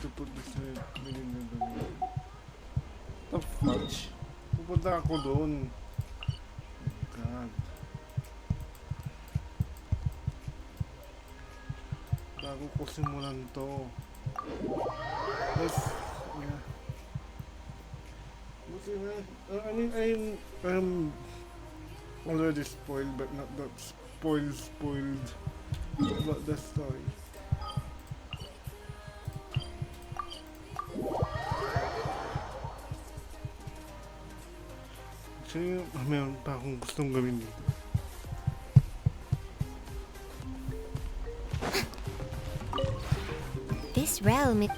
to put this in the fudge. Pupunta ako doon. God. Bago ko simulan to. Let's, yeah. I mean, I'm already spoiled, but not that spoiled about the story. Actually, meron pa akong gustong gawin dito. This realm it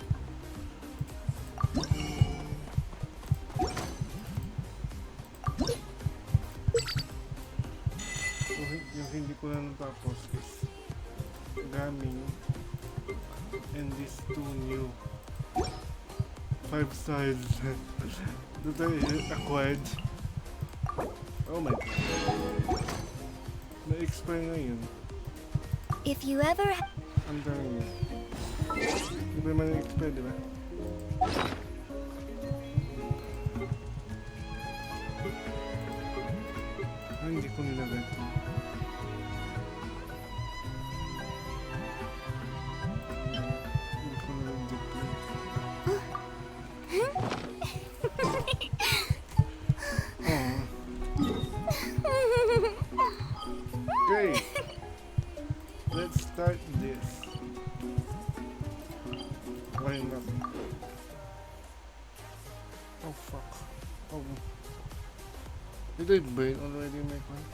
Yung hindi ko na natapos is gaming and these two new 5 stars that I acquired. Oh my god. Na-expire na yun. if you ever Ang dami yun. Di ba man na-expire, di ba? Hindi ko nilagay ito. Hindi ko nilagay ito. Okay. Let's start this. Why not? Oh fuck. Oh. Did I burn already my one?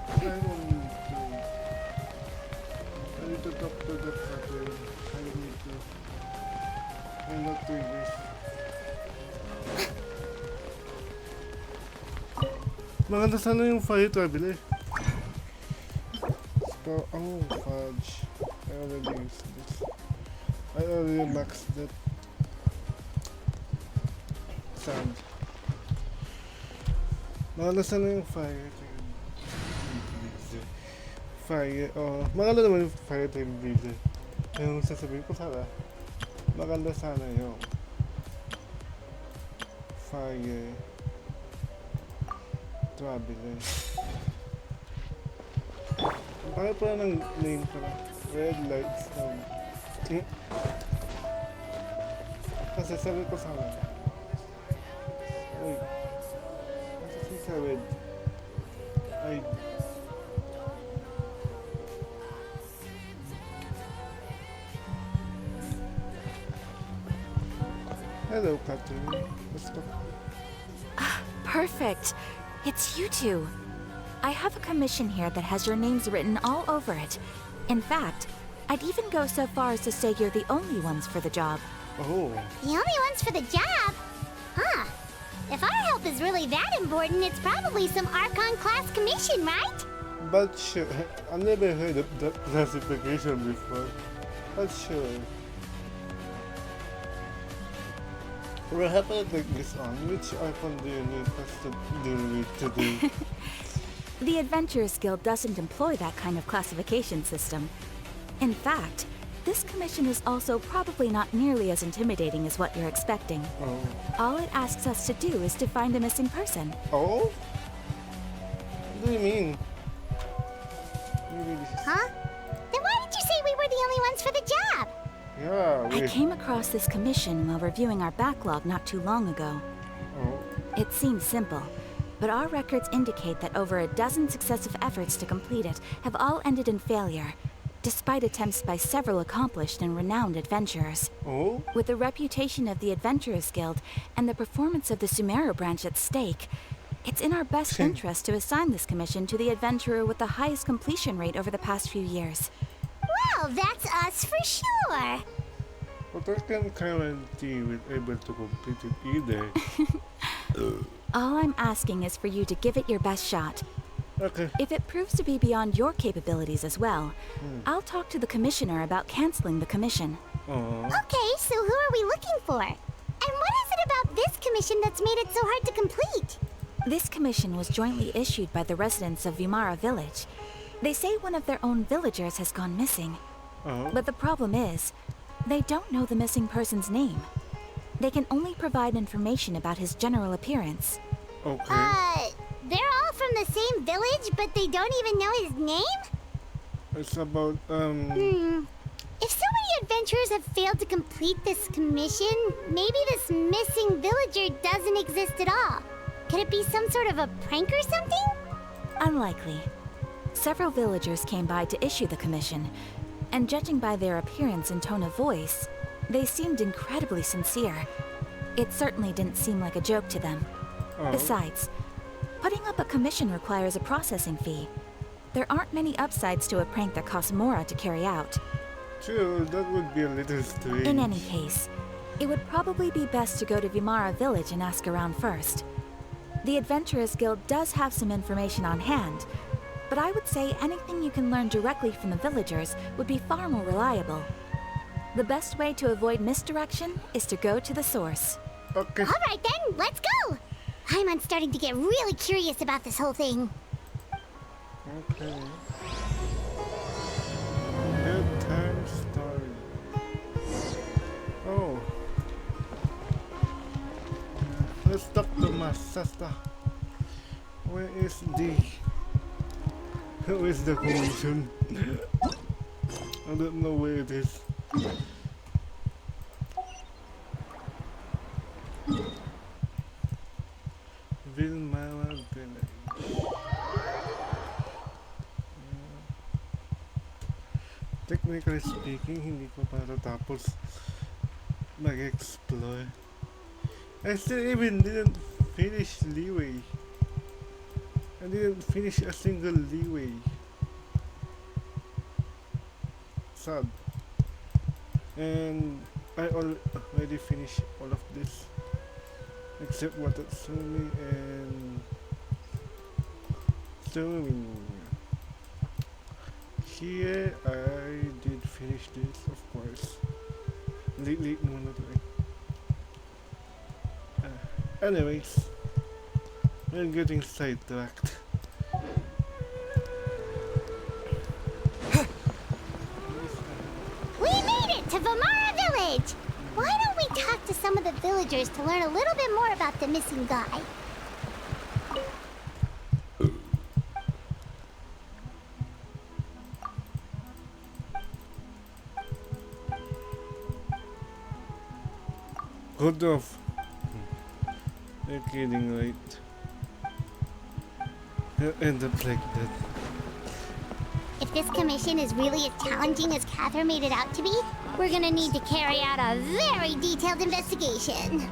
I don't need to. I need to talk to the pattern. I need to. I'm not doing this. Maganda sana yung fire travel eh. So, oh, fudge. I already used this. I already maxed that. Sand. Maganda sana yung fire travel. Fire, oh. Maganda naman yung fire travel blazer. Yung sasabihin ko sana. Maganda sana yung fire traveler. Bakit pala ng name pala? Red lights na. Kasi sabi ko sana. Wait. Kasi sa red. Ay. Hello, Catherine. Let's go. Perfect. It's you two. I have a commission here that has your names written all over it. In fact, I'd even go so far as to say you're the only ones for the job. Oh. the only ones for the job? Huh. If our help is really that important, it's probably some Archon class commission, right? But sure. I've never heard of that classification before. But sure. We'll have to take this on. Which icon do you need us to deal with today? The Adventurers Guild doesn't employ that kind of classification system. In fact, this commission is also probably not nearly as intimidating as what you're expecting. Oh. All it asks us to do is to find a missing person. Oh? What do you mean? Maybe this is... Huh? Then why did you say we were the only ones for the job? Yeah, I wait. came across this commission while reviewing our backlog not too long ago. Oh. It seems simple, but our records indicate that over a dozen successive efforts to complete it have all ended in failure, despite attempts by several accomplished and renowned adventurers. Oh? With the reputation of the Adventurers Guild and the performance of the Sumeru branch at stake, it's in our best interest to assign this commission to the adventurer with the highest completion rate over the past few years. Well, that's us for sure. But I can't guarantee we're able to complete it either. All I'm asking is for you to give it your best shot. Okay. If it proves to be beyond your capabilities as well, I'll talk to the commissioner about canceling the commission. Oh. Okay, so who are we looking for? And what is it about this commission that's made it so hard to complete? This commission was jointly issued by the residents of Vimara Village. They say one of their own villagers has gone missing. Oh. But the problem is, they don't know the missing person's name. They can only provide information about his general appearance. Okay. They're all from the same village, but they don't even know his name? It's about If so many adventurers have failed to complete this commission, maybe this missing villager doesn't exist at all. Could it be some sort of a prank or something? Unlikely. Several villagers came by to issue the commission, and judging by their appearance and tone of voice, they seemed incredibly sincere. It certainly didn't seem like a joke to them. Oh. Besides, putting up a commission requires a processing fee. There aren't many upsides to a prank that costs Mora to carry out. True, that would be a little strange. In any case, it would probably be best to go to Vimara village and ask around first. The Adventurers Guild does have some information on hand, but I would say anything you can learn directly from the villagers would be far more reliable. The best way to avoid misdirection is to go to the source. Okay. All right then, let's go! I'm starting to get really curious about this whole thing. Okay. Bedtime story. Oh. Let's talk to my sister. Where is who is the commission? I don't know where it is. Vilmara Village. Technically speaking, hindi ko pa natapos mag-explore. I still even didn't finish Leeway. I didn't finish a single Leeway. Sad. And I already finished all of this. Except Watatsumi and Swimming. Here, I did finish this, of course. Late muna to eh. Anyways, we're getting sidetracked. We made it to Vimara village! Why don't we talk to some of the villagers to learn a little bit more about the missing guy? Hold off. You're kidding, right? You'll end up like that. If this commission is really as challenging as Catherine made it out to be, we're gonna need to carry out a very detailed investigation.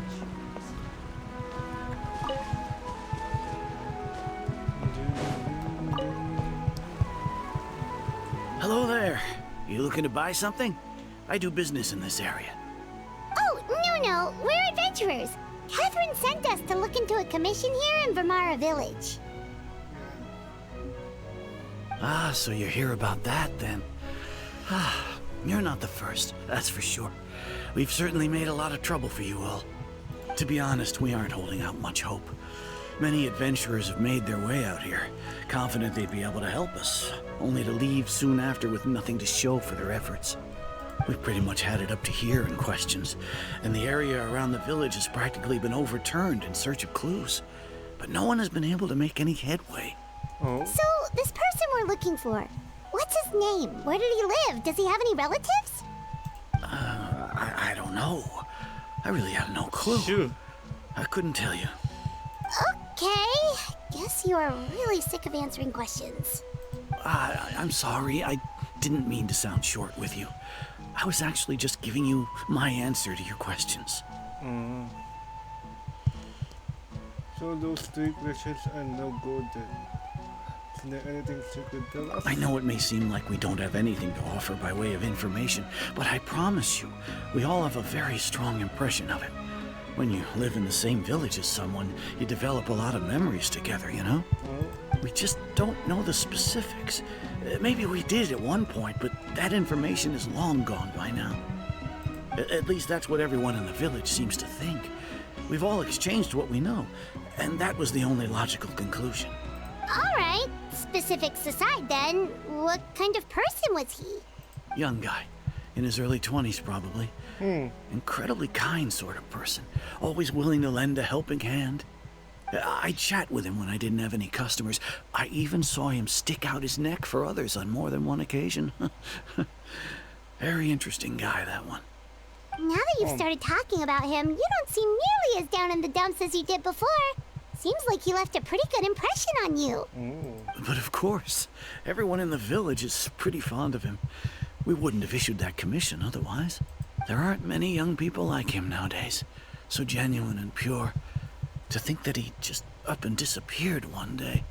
Hello there. You looking to buy something? I do business in this area. Oh, no, we're adventurers. Catherine sent us to look into a commission here in Vimara village. Ah, so you're here about that then. Ah, you're not the first, that's for sure. We've certainly made a lot of trouble for you all. To be honest, we aren't holding out much hope. Many adventurers have made their way out here, confident they'd be able to help us, only to leave soon after with nothing to show for their efforts. We've pretty much had it up to here in questions, and the area around the village has practically been overturned in search of clues. But no one has been able to make any headway. Oh. So, this person we're looking for, what's his name? Where did he live? Does he have any relatives? I don't know. I really have no clue. Sure. I couldn't tell you. Okay, guess you are really sick of answering questions. I'm sorry, I didn't mean to sound short with you. I was actually just giving you my answer to your questions. So those three questions are no good then. Is there anything you could tell us? I know it may seem like we don't have anything to offer by way of information, but I promise you, we all have a very strong impression of him. When you live in the same village as someone, you develop a lot of memories together, you know? We just don't know the specifics. Maybe we did at one point, but that information is long gone by now. At least that's what everyone in the village seems to think. We've all exchanged what we know, and that was the only logical conclusion. All right, specifics aside then, what kind of person was he? Young guy. In his early 20s, probably. Incredibly kind sort of person. Always willing to lend a helping hand. I'd chat with him when I didn't have any customers. I even saw him stick out his neck for others on more than one occasion. Very interesting guy, that one. Now that you've started talking about him, you don't seem nearly as down in the dumps as you did before. Seems like he left a pretty good impression on you. But of course, everyone in the village is pretty fond of him. We wouldn't have issued that commission otherwise. There aren't many young people like him nowadays. So genuine and pure. To think that he just up and disappeared one day.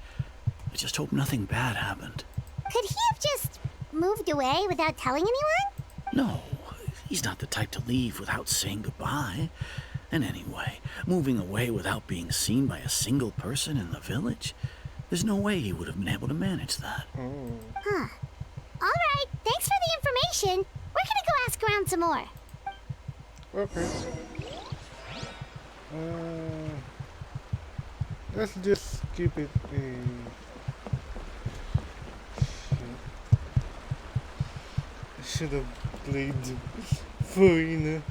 I just hope nothing bad happened. Could he have just moved away without telling anyone? No, he's not the type to leave without saying goodbye. And anyway, moving away without being seen by a single person in the village, there's no way he would have been able to manage that. Huh. Alright, thanks for the information. We're gonna go ask around some more. Okay. Let's just keep it a... I should have played fine.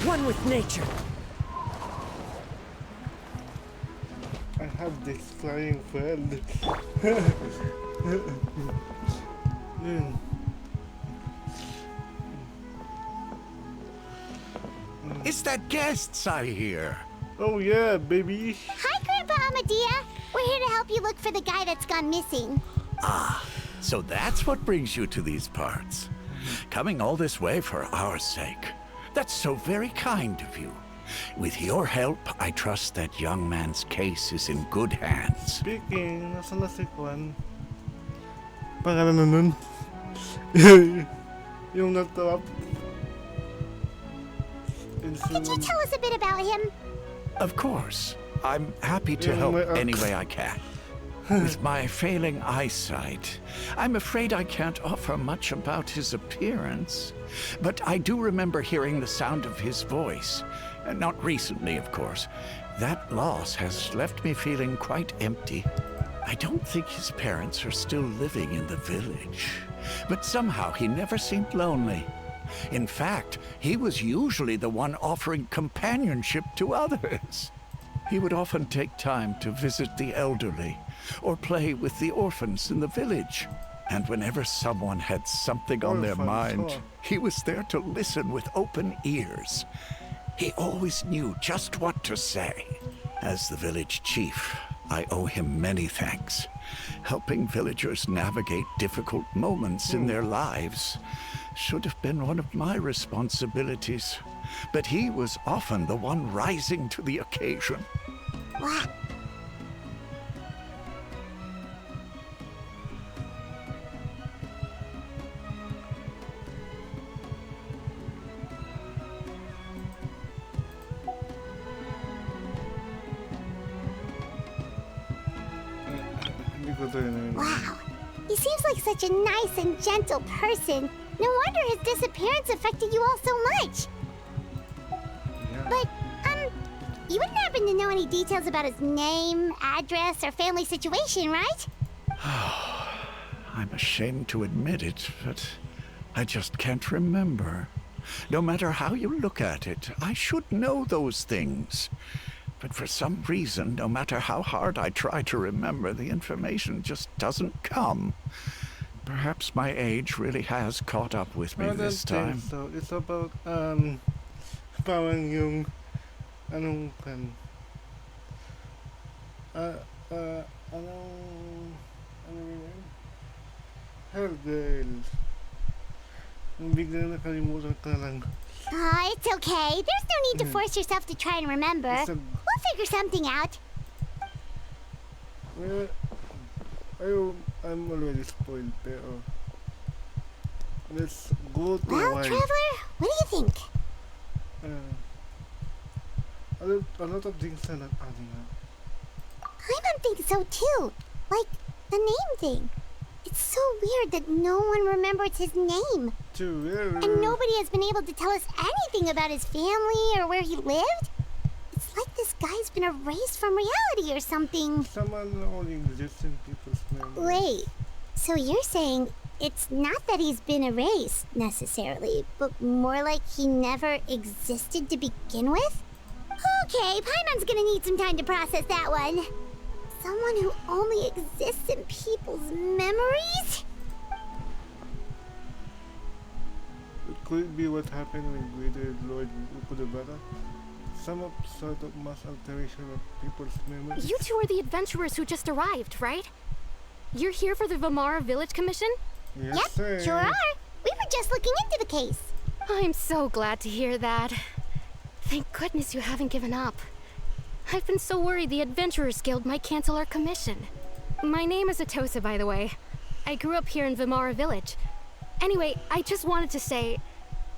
One with nature. I have this flying friend. It's that guests I hear. Oh yeah, baby. Hi, Grandpa Amadea. We're here to help you look for the guy that's gone missing. So that's what brings you to these parts. Coming all this way for our sake. That's so very kind of you. With your help, I trust that young man's case is in good hands. Speaking, nasa na si Kwan? Pangalan na nun? Yung natap. Could you tell us a bit about him? Of course. I'm happy to Yeah, help my any way I can. With my failing eyesight, I'm afraid I can't offer much about his appearance. But I do remember hearing the sound of his voice. Not recently, of course. That loss has left me feeling quite empty. I don't think his parents are still living in the village. But somehow he never seemed lonely. In fact, he was usually the one offering companionship to others. He would often take time to visit the elderly or play with the orphans in the village. And whenever someone had something on their mind, he was there to listen with open ears. He always knew just what to say. As the village chief, I owe him many thanks. Helping villagers navigate difficult moments in their lives should have been one of my responsibilities. But he was often the one rising to the occasion. Wow. Hindi ko to yun. Wow. He seems like such a nice and gentle person. No wonder his disappearance affected you all so much. Yeah. But, you wouldn't happen to know any details about his name, address, or family situation, right? I'm ashamed to admit it, but I just can't remember. No matter how you look at it, I should know those things. But for some reason, no matter how hard I try to remember, the information just doesn't come. Perhaps my age really has caught up with me I don't this time. think so. It's about, parang yung, anong kan, ano yun? Hell girl. Yung bigla nakalimutan ka lang. It's okay. There's no need to force yourself to try and remember. It's a- We'll figure something out. Well, I'm already spoiled, pero let's go to Well, wild. Traveler, what do you think? A lot of things are not adding up. I think so too. Like, the name thing. It's so weird that no one remembers his name. Too weird. And nobody has been able to tell us anything about his family or where he lived. It's like this guy's been erased from reality or something. Someone only exists in people's memories. Wait, so you're saying It's not that he's been erased, necessarily, but more like he never existed to begin with? Okay, Paimon's gonna need some time to process that one. Someone who only exists in people's memories? It could be what happened with Greater Lord Ukudabara. Some sort of mass alteration of people's memories. You two are the adventurers who just arrived, right? You're here for the Vimara Village Commission? Yes, Yep, sir. sure are. We were just looking into the case. I'm so glad to hear that. Thank goodness you haven't given up. I've been so worried the Adventurers Guild might cancel our commission. My name is Atosa, by the way. I grew up here in Vimara Village. Anyway, I just wanted to say,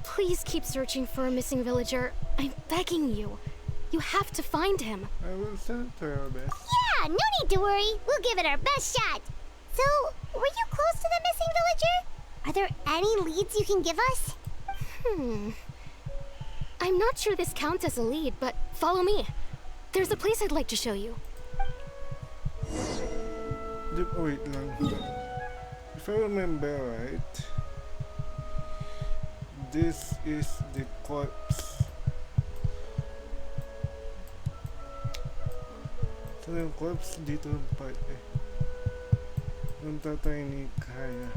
please keep searching for a missing villager. I'm begging you. You have to find him. I will send it to our best. Yeah, no need to worry. We'll give it our best shot. So, were you close to the missing villager? Are there any leads you can give us? I'm not sure this counts as a lead, but follow me. There's a place I'd like to show you. Oh, wait lang. If I remember right, this is the corpse. So yung corpse dito yung part eh. Yung tatay ni Kaya.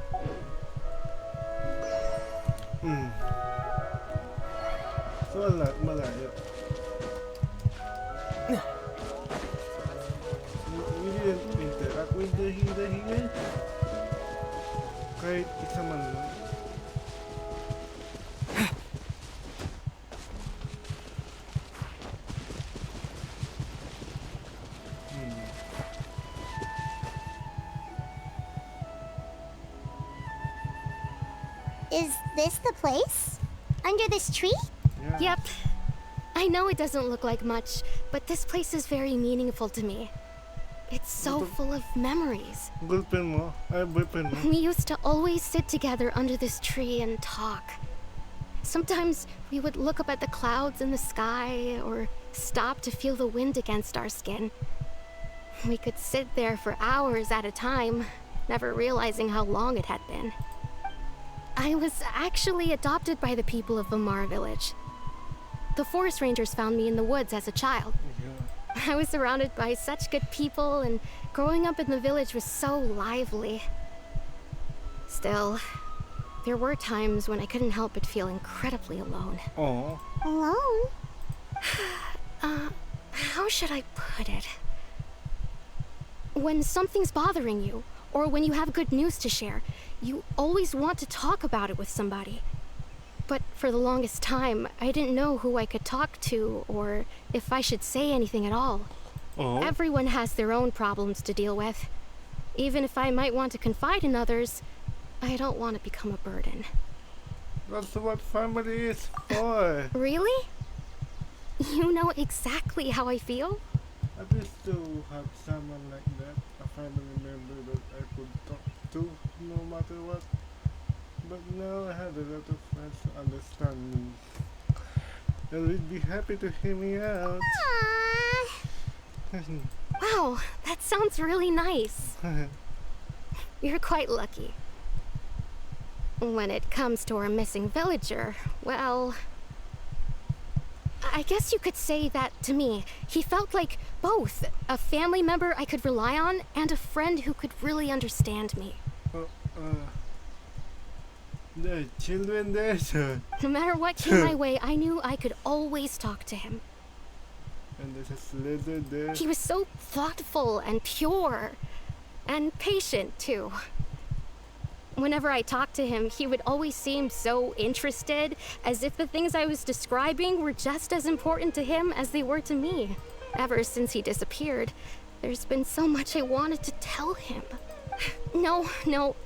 So malayo. We didn't interact with the healer here. Kahit isa man lang. Is this the place? Under this tree? Yeah. Yep. I know it doesn't look like much, but this place is very meaningful to me. It's so full of memories. Girlfriend mo? Ay, boyfriend mo? We used to always sit together under this tree and talk. Sometimes we would look up at the clouds in the sky or stop to feel the wind against our skin. We could sit there for hours at a time, never realizing how long it had been. I was actually adopted by the people of Vimara Village. The forest rangers found me in the woods as a child. Yeah. I was surrounded by such good people, and growing up in the village was so lively. Still, there were times when I couldn't help but feel incredibly alone. Oh. Alone? How should I put it? When something's bothering you, or when you have good news to share, you always want to talk about it with somebody. But for the longest time, I didn't know who I could talk to, or if I should say anything at all. Oh. Everyone has their own problems to deal with. Even if I might want to confide in others, I don't want to become a burden. That's what family is for. Really? You know exactly how I feel? At least to have someone like that, a family member that I could talk to no matter what. But now I have a lot of friends to understand me. And would be happy to hear me out. Aww. Wow, that sounds really nice. You're quite lucky. When it comes to our missing villager, well, I guess you could say that to me. He felt like both a family member I could rely on and a friend who could really understand me. There are children there, sir. No matter what came my way, I knew I could always talk to him. And there's a slither there. He was so thoughtful and pure, and patient too. Whenever I talked to him, he would always seem so interested, as if the things I was describing were just as important to him as they were to me. Ever since he disappeared, there's been so much I wanted to tell him. No,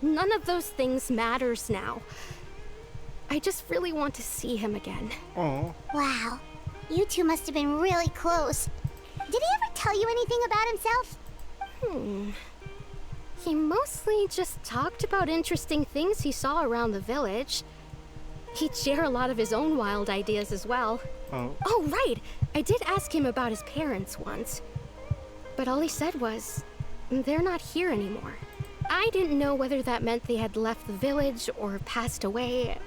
none of those things matters now. I just really want to see him again. Oh. Wow. You two must have been really close. Did he ever tell you anything about himself? He mostly just talked about interesting things he saw around the village. He'd share a lot of his own wild ideas as well. Oh. Oh, right! I did ask him about his parents once. But all he said was, they're not here anymore. I didn't know whether that meant they had left the village or passed away,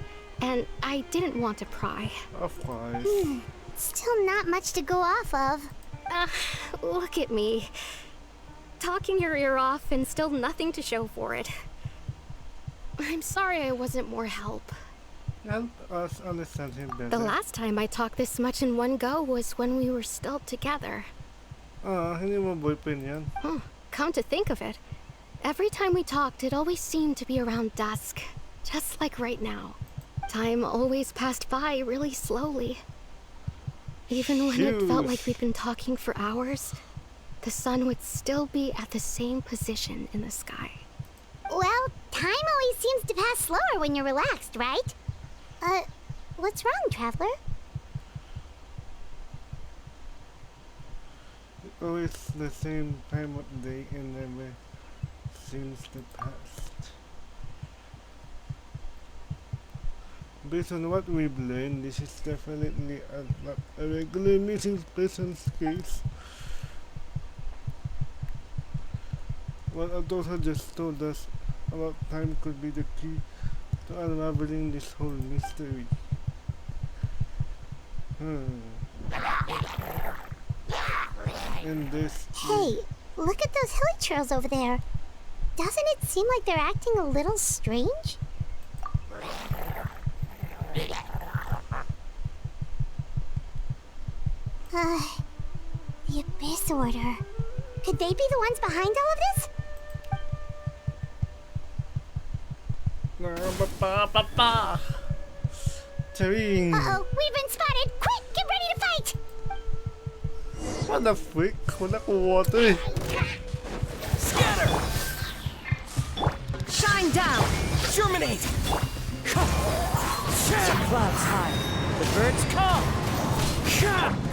and I didn't want to pry. Of course. Still not much to go off of. Look at me. Talking your ear off and still nothing to show for it. I'm sorry I wasn't more help. Help us understand him better. The last time I talked this much in one go was when we were still together. Hindi mo boyfriend yan. Come to think of it, every time we talked, it always seemed to be around dusk, just like right now. Time always passed by really slowly. Even when it felt like we'd been talking for hours, the sun would still be at the same position in the sky. Well, time always seems to pass slower when you're relaxed, right? What's wrong, Traveler? Always the same time of day and never seems to pass. Based on what we've learned, this is definitely not a regular missing person's case. What Atosa just told us about time could be the key to unraveling this whole mystery. And this... Hey, look at those hilly trails over there. Doesn't it seem like they're acting a little strange? The Abyss Order. Could they be the ones behind all of this? Charing! Uh-oh, we've been spotted! Quick, get ready to fight! What the frick? Wala ko water. Scatter! Shine down! Germinate! The clouds high. The birds come!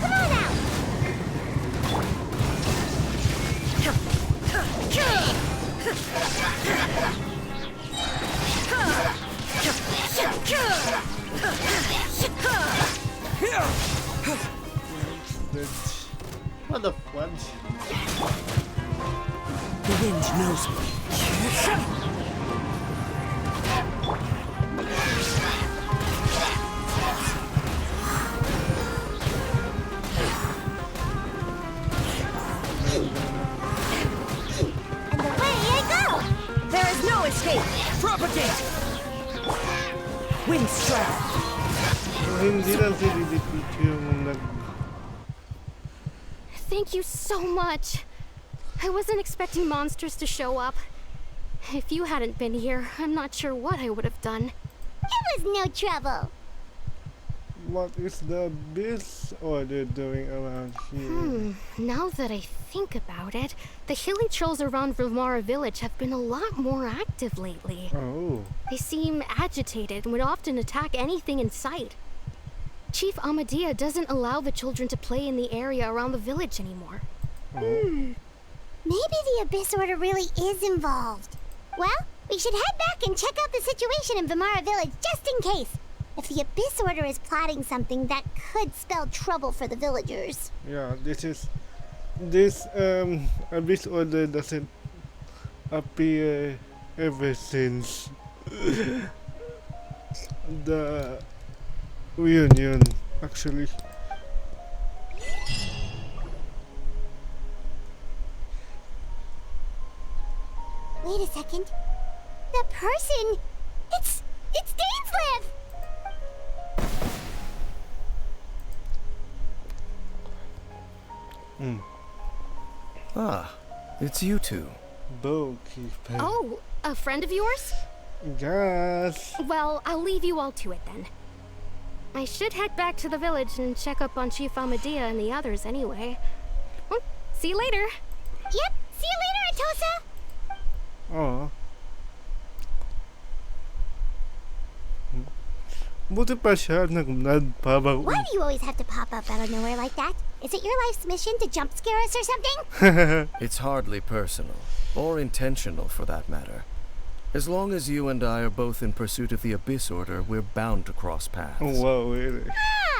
Come on out! What the fudge? The wind knows me. And away I go! There is no escape! Propagate! Wind strike! Hindi lang sinidipit yung Thank you so much. I wasn't expecting monsters to show up. If you hadn't been here, I'm not sure what I would have done. It was no trouble. What is the Abyss Order doing around here? Now that I think about it, the hilly trolls around Vilmara village have been a lot more active lately. Oh. They seem agitated and would often attack anything in sight. Chief Amadea doesn't allow the children to play in the area around the village anymore. Maybe the Abyss Order really is involved. Well, we should head back and check out the situation in Vimara village just in case. If the Abyss Order is plotting something that could spell trouble for the villagers. Yeah, this Abyss Order doesn't appear ever since the reunion, actually. Wait a second. The person! It's Dainslev! Ah, it's you two. Bowkeeper. Oh, a friend of yours? Yes. Well, I'll leave you all to it then. I should head back to the village and check up on Chief Amadea and the others anyway. Well, see you later. Yep, see you later, Atosa! Oh. Buti pa siya nagpadpabang. Why do you always have to pop up out of nowhere like that? Is it your life's mission to jump scare us or something? It's hardly personal, or intentional for that matter. As long as you and I are both in pursuit of the Abyss Order, we're bound to cross paths. Oh, wow, really?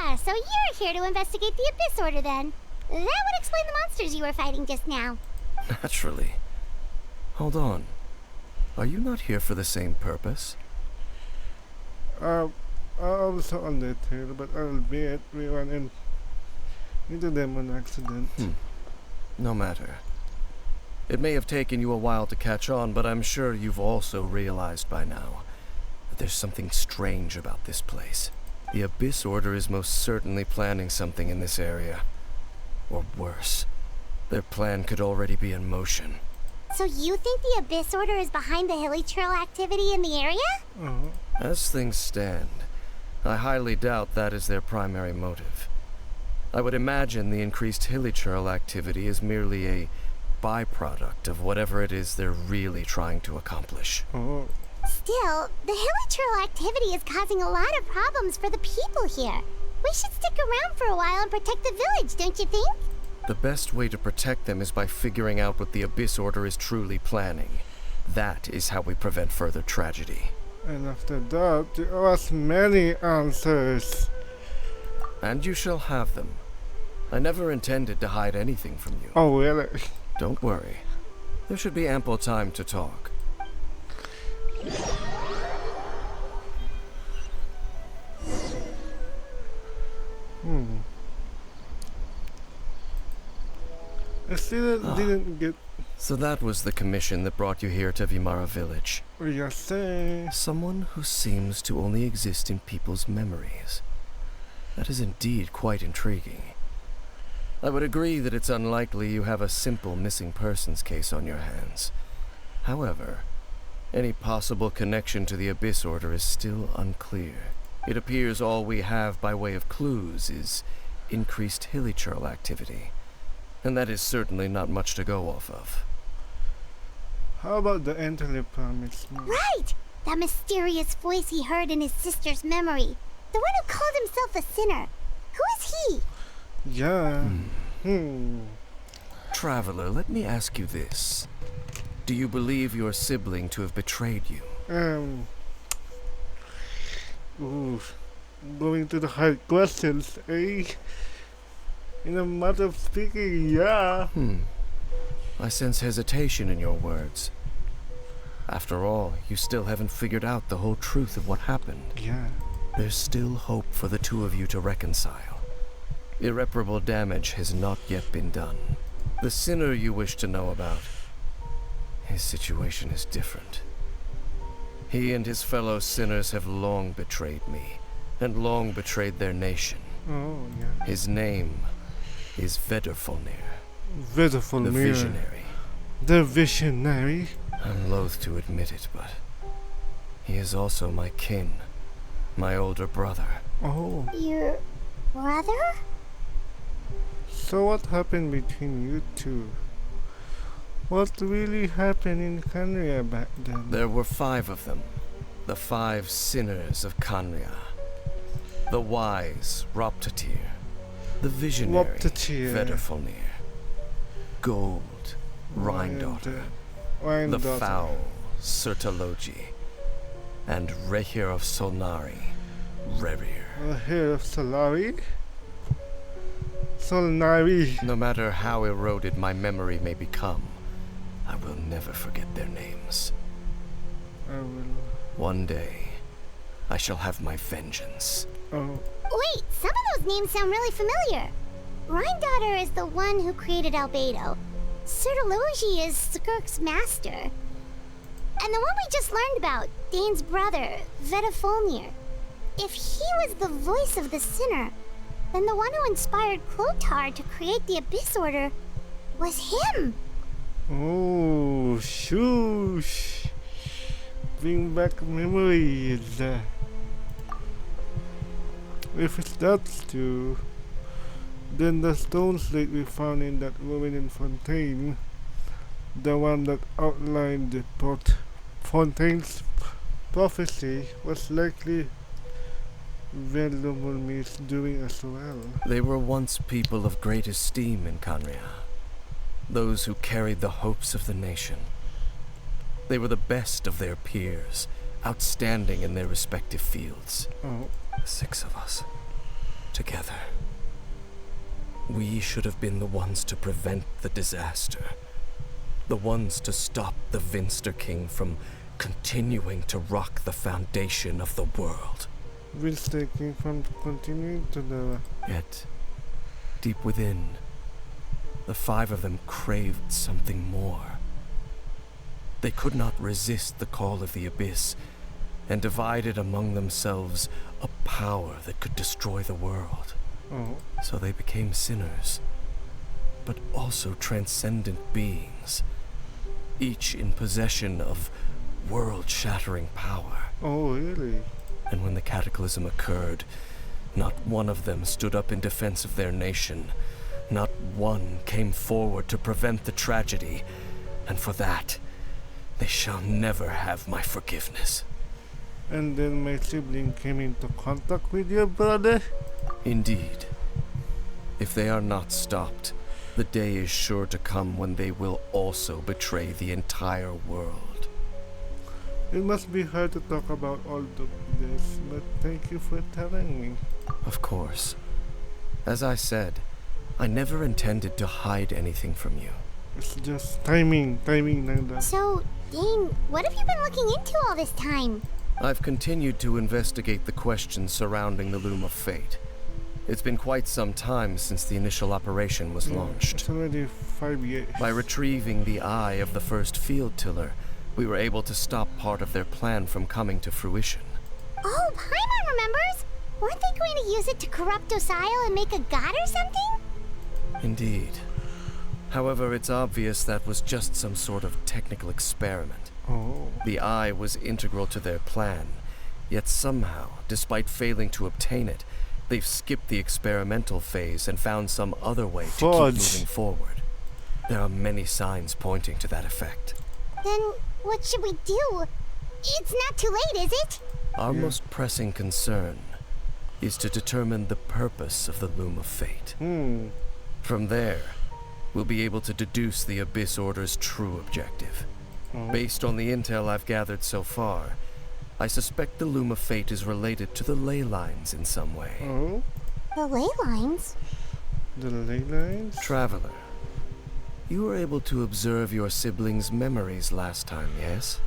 Ah, so you're here to investigate the Abyss Order then. That would explain the monsters you were fighting just now. Naturally. Hold on. Are you not here for the same purpose? I also on the tail, but albeit we ran into them on accident. No matter. It may have taken you a while to catch on, but I'm sure you've also realized by now that there's something strange about this place. The Abyss Order is most certainly planning something in this area. Or worse, their plan could already be in motion. So you think the Abyss Order is behind the hilly trail activity in the area? As things stand, I highly doubt that is their primary motive. I would imagine the increased hilly trail activity is merely a byproduct of whatever it is they're really trying to accomplish. Still, the hilly trail activity is causing a lot of problems for the people here. We should stick around for a while and protect the village, don't you think? The best way to protect them is by figuring out what the Abyss Order is truly planning. That is how we prevent further tragedy. And after that, you owe us many answers. And you shall have them. I never intended to hide anything from you. Oh, really? Don't worry. There should be ample time to talk. I still didn't get So that was the commission that brought you here to Vimara Village. what you're saying. Someone who seems to only exist in people's memories. That is indeed quite intriguing. I would agree that it's unlikely you have a simple missing persons case on your hands. However, any possible connection to the Abyss Order is still unclear. It appears all we have by way of clues is increased hilly trail activity, and that is certainly not much to go off of. How about the entirely promised me? Right! That mysterious voice he heard in his sister's memory. The one who called himself a sinner. Who is he? Yeah. Traveler, let me ask you this. Do you believe your sibling to have betrayed you? Going to the hard questions, eh? In a matter of speaking, yeah. I sense hesitation in your words. After all, you still haven't figured out the whole truth of what happened. Yeah. There's still hope for the two of you to reconcile. Irreparable damage has not yet been done. The sinner you wish to know about, his situation is different. He and his fellow sinners have long betrayed me, and long betrayed their nation. Oh, yeah. His name is Vedrfolnir, Beautiful the mirror. Visionary. The visionary? I'm loath to admit it, but he is also my kin, my older brother. Oh. Your brother? So what happened between you two? What really happened in Canria back then? There were 5 of them, the 5 sinners of Canria. The wise Roptatir, the visionary Roptatir. Vedrfolnir, Gold Rhindaughter, the foul Sertalogi, and Rehir of Solnari, Rerir. Hair of Solari? Solnari. No matter how eroded my memory may become, I will never forget their names. I will. One day, I shall have my vengeance. Oh. Wait, some of those names sound really familiar. Rhindaughter is the one who created Albedo. Sertalogi is Skirk's master. And the one we just learned about, Dane's brother, Vedrfolnir. If he was the voice of the sinner, then the one who inspired Clotar to create the Abyss Order was him. Oh, shoosh. Bring back memories. If it's that true, then the stone slate we found in that ruin in Fontaine, the one that outlined the Fontaine's prophecy, was likely Velomir's doing as well. They were once people of great esteem in Canria, those who carried the hopes of the nation. They were the best of their peers, outstanding in their respective fields. Oh. 6 of us, together. We should have been the ones to prevent the disaster. The ones to stop the Vinster King from continuing to rock the foundation of the world. Which they came from continuing to the... Yet, deep within, the five of them craved something more. They could not resist the call of the abyss, and divided among themselves a power that could destroy the world. Oh. So they became sinners, but also transcendent beings, each in possession of world-shattering power. Oh, really? And when the cataclysm occurred, not one of them stood up in defense of their nation. Not one came forward to prevent the tragedy, and for that, they shall never have my forgiveness. And then my sibling came into contact with your brother? Indeed. If they are not stopped, the day is sure to come when they will also betray the entire world. It must be hard to talk about all of this, but thank you for telling me. Of course. As I said, I never intended to hide anything from you. It's just timing lang daw. So, Dane, what have you been looking into all this time? I've continued to investigate the questions surrounding the Loom of Fate. It's been quite some time since the initial operation was launched. It's already 5 years. By retrieving the eye of the first field tiller, we were able to stop part of their plan from coming to fruition. Oh, Paimon remembers! Weren't they going to use it to corrupt Osile and make a god or something? Indeed. However, it's obvious that was just some sort of technical experiment. Oh. The eye was integral to their plan, yet somehow, despite failing to obtain it, they've skipped the experimental phase and found some other way to keep moving forward. There are many signs pointing to that effect. Then what should we do? It's not too late, is it? Our most pressing concern is to determine the purpose of the Loom of Fate. From there, we'll be able to deduce the Abyss Order's true objective. Based on the intel I've gathered so far, I suspect the Loom of Fate is related to the ley lines in some way. Oh? The ley lines? The ley lines? Traveler, you were able to observe your siblings' memories last time, yes?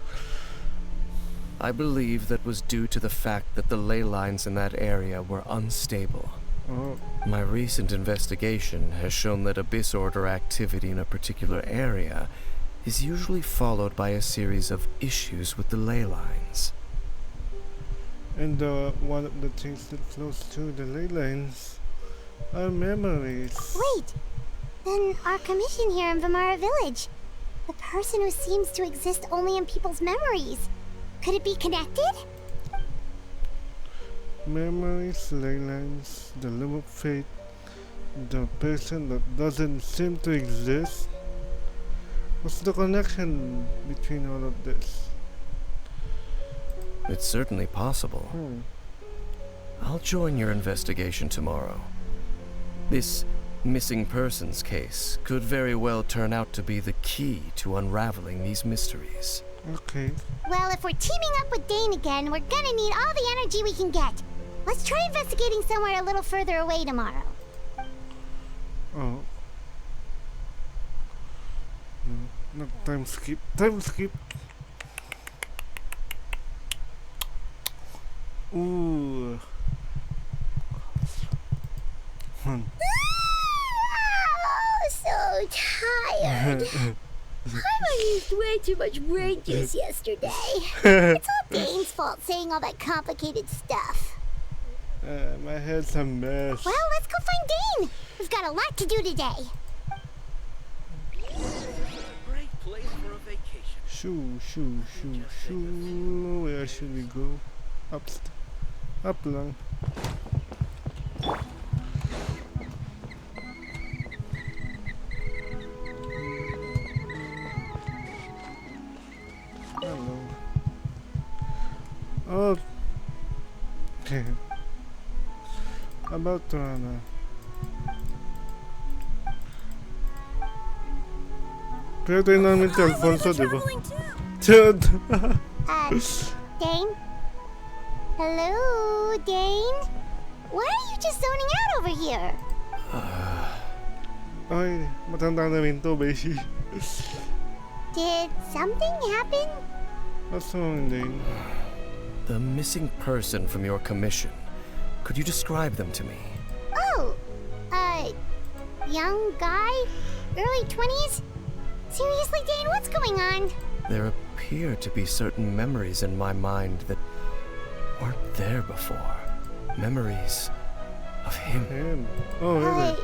I believe that was due to the fact that the ley lines in that area were unstable. Oh. My recent investigation has shown that Abyss Order activity in a particular area is usually followed by a series of issues with the ley lines. And one of the things that flows through the ley lines are memories. Wait! Then our commission here in Vimara Village. The person who seems to exist only in people's memories. Could it be connected? Memories, ley lines, the Loom of Fate, the person that doesn't seem to exist. What's the connection between all of this? It's certainly possible. I'll join your investigation tomorrow. This missing persons case could very well turn out to be the key to unraveling these mysteries. Okay. Well, if we're teaming up with Dane again, we're gonna need all the energy we can get. Let's try investigating somewhere a little further away tomorrow. Oh. No, time skip. Time skip. Ooh. Oh, so tired. I used way too much brain juice yesterday. It's all Dane's fault saying all that complicated stuff. My head's a mess. Well, let's go find Dane. We've got a lot to do today. Great place for a vacation. Shoo. Where should we go? Up lang. Hello. Oh. About to Pero tayo namin si Alfonso, di ba? Dane? Hello, Dane? Why are you just zoning out over here? Ay, matanda na rin to, Beshi. Did something happen? What's wrong, Dane? The missing person from your commission. Could you describe them to me? Oh, young guy? Early 20s? Seriously, Dane, what's going on? There appear to be certain memories in my mind that weren't there before. Memories of him. Him. Oh, really?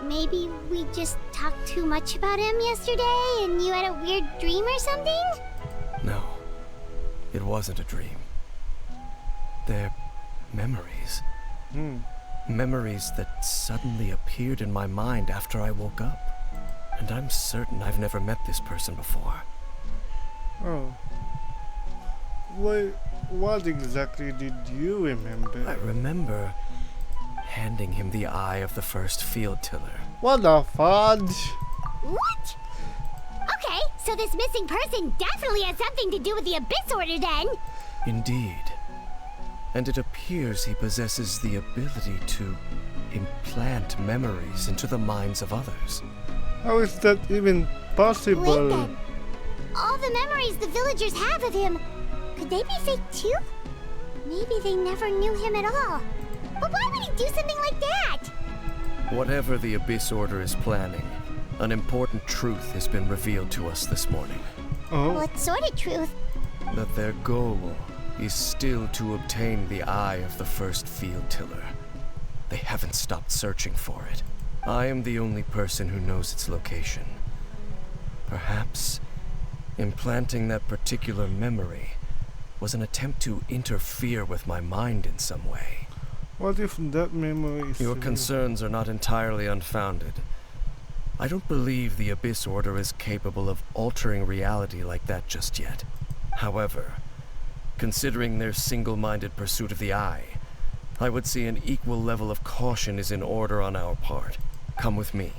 Maybe we just talked too much about him yesterday and you had a weird dream or something? No, it wasn't a dream. They're memories. Memories that suddenly appeared in my mind after I woke up. And I'm certain I've never met this person before. Oh. What exactly did you remember? I remember handing him the eye of the first field tiller. What the fudge? What? Okay, so this missing person definitely has something to do with the Abyss Order then. Indeed. And it appears he possesses the ability to implant memories into the minds of others. How is that even possible? Wait then. All the memories the villagers have of him, could they be fake too? Maybe they never knew him at all. But why would he do something like that? Whatever the Abyss Order is planning, an important truth has been revealed to us this morning. Oh, What sort of truth? That their goal is still to obtain the eye of the first field tiller. They haven't stopped searching for it. I am the only person who knows its location. Perhaps implanting that particular memory was an attempt to interfere with my mind in some way. what if that memory is Your real? concerns are not entirely unfounded. I don't believe the Abyss Order is capable of altering reality like that just yet. However, considering their single-minded pursuit of the eye, I would say an equal level of caution is in order on our part. Come with me.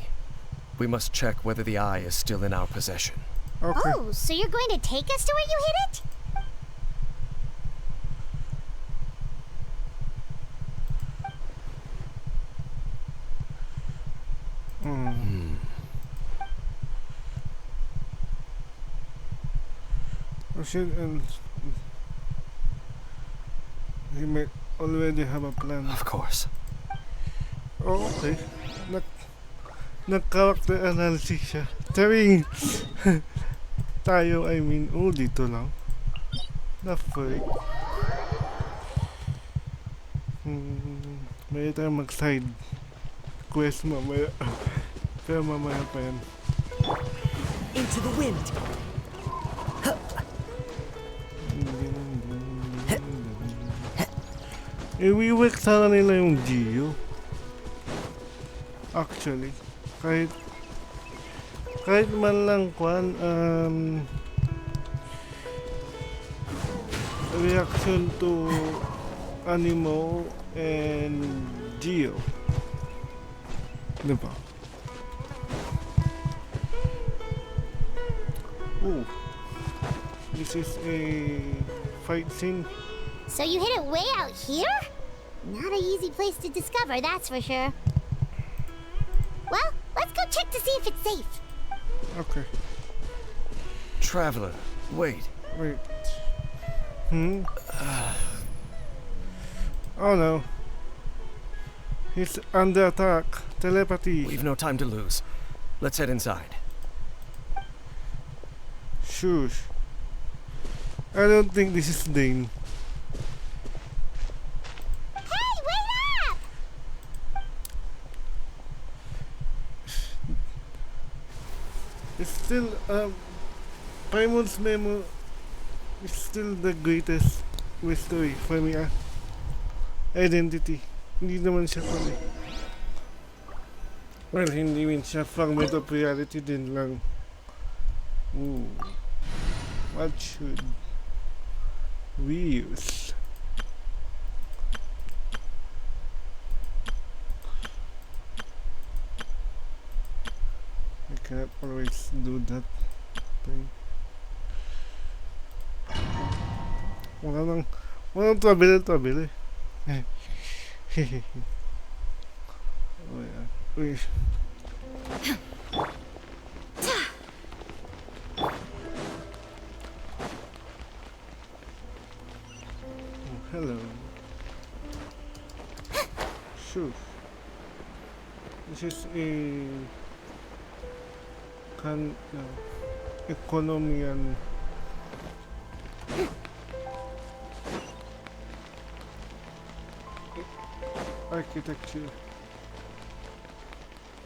We must check whether the eye is still in our possession. Okay. Oh, so you're going to take us to where you hid it? Oh shit, and he may already have a plan. Of course. Oh, okay. Nag-character analysis siya. Taring! Tayo, I mean, oh, dito lang. The freak. May tayo mag-side quest mamaya. Pero mamaya pa yan. Into the wind. I-work sana nila yung Geo. Actually, kahit man lang reaction to Animo and Geo. Diba? Oh, this is a fight scene. So you hid it way out here? Not an easy place to discover, that's for sure. Well, let's go check to see if it's safe. Okay, Traveler, wait. wait. Oh no. He's under attack. Telepathy. We've no time to lose. Let's head inside. Shush. I don't think this is Dane. Hey, wait up! It's still, Paimon's memo is still the greatest mystery for me, Identity. Hindi naman siya pala. Well, hindi rin siya fragment of reality din lang. Ooh. What should we use? I cannot always do that thing. Walang trouble eh. Oh yeah. Uy. Hello. Sure. This is a economian architecture.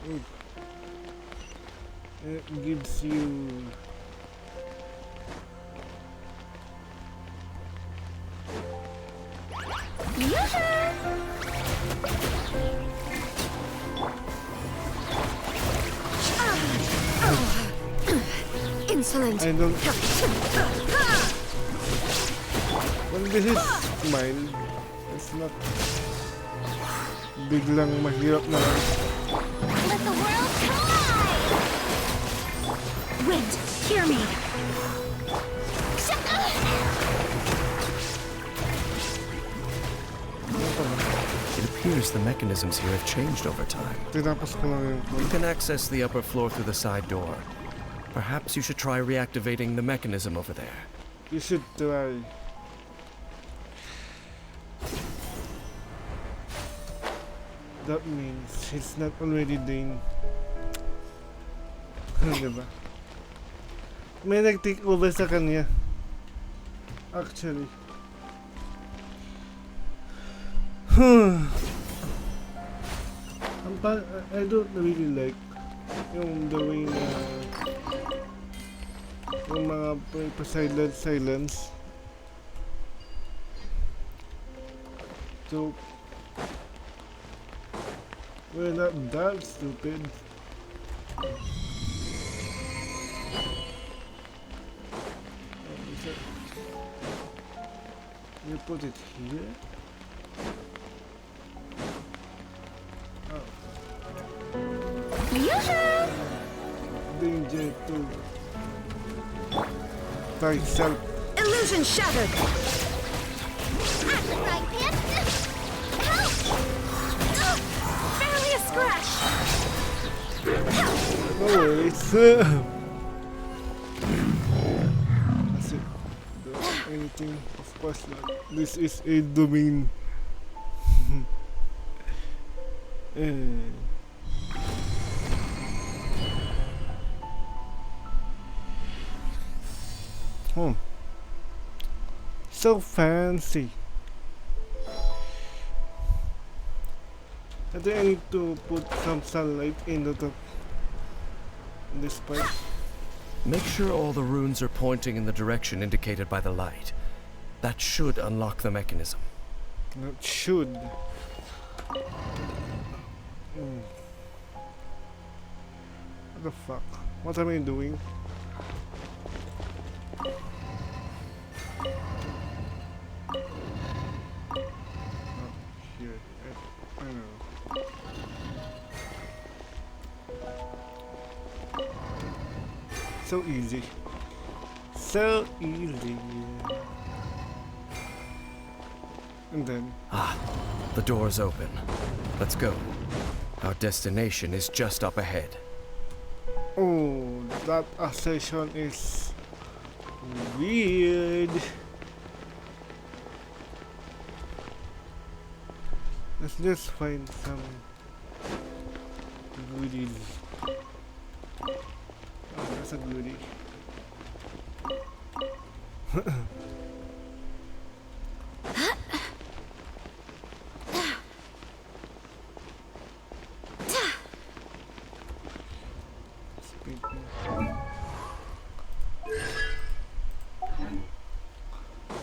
Ooh. It gives you Insolent. I don't. Well, this is mild. It's not biglang mahirap na lang. Let the world collide! Wind, hear me. It appears the mechanisms here have changed over time. Tinapos ko lang yung You can access the upper floor through the side door. Perhaps you should try reactivating the mechanism over there. You should try. That means he's not already Dane. Diba? May nag-take over sa kanya. Actually. I don't really like yung the way na yung mga silence. So we're not that stupid. You put it here. Danger to thyself. Illusion shattered. Right, man. Help! Barely a scratch. No worries. That's it. Don't anything. Of course not. This is a domain. So fancy. I think I need to put some sunlight in this part. Make sure all the runes are pointing in the direction indicated by the light. That should unlock the mechanism. It should. What the fuck? What am I doing? Here. I don't know. So easy. So easy. And then The door's open. Let's go. Our destination is just up ahead. oh, that assertion is weird. Let's just find some goodies. Oh, that's a goodie.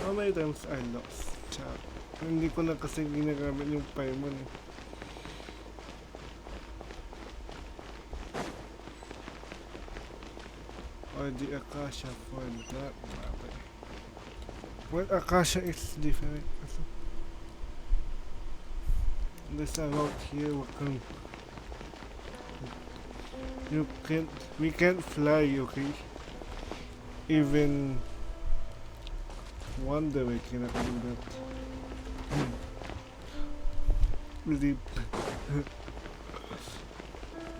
How many times I lost? Chat. Hindi ko na kasi ginagamit yung Paimon. Or the Akasha for that matter. Well, Akasha is different. There's a route here. We can't fly, okay? Even Wonder we cannot do that. Leap.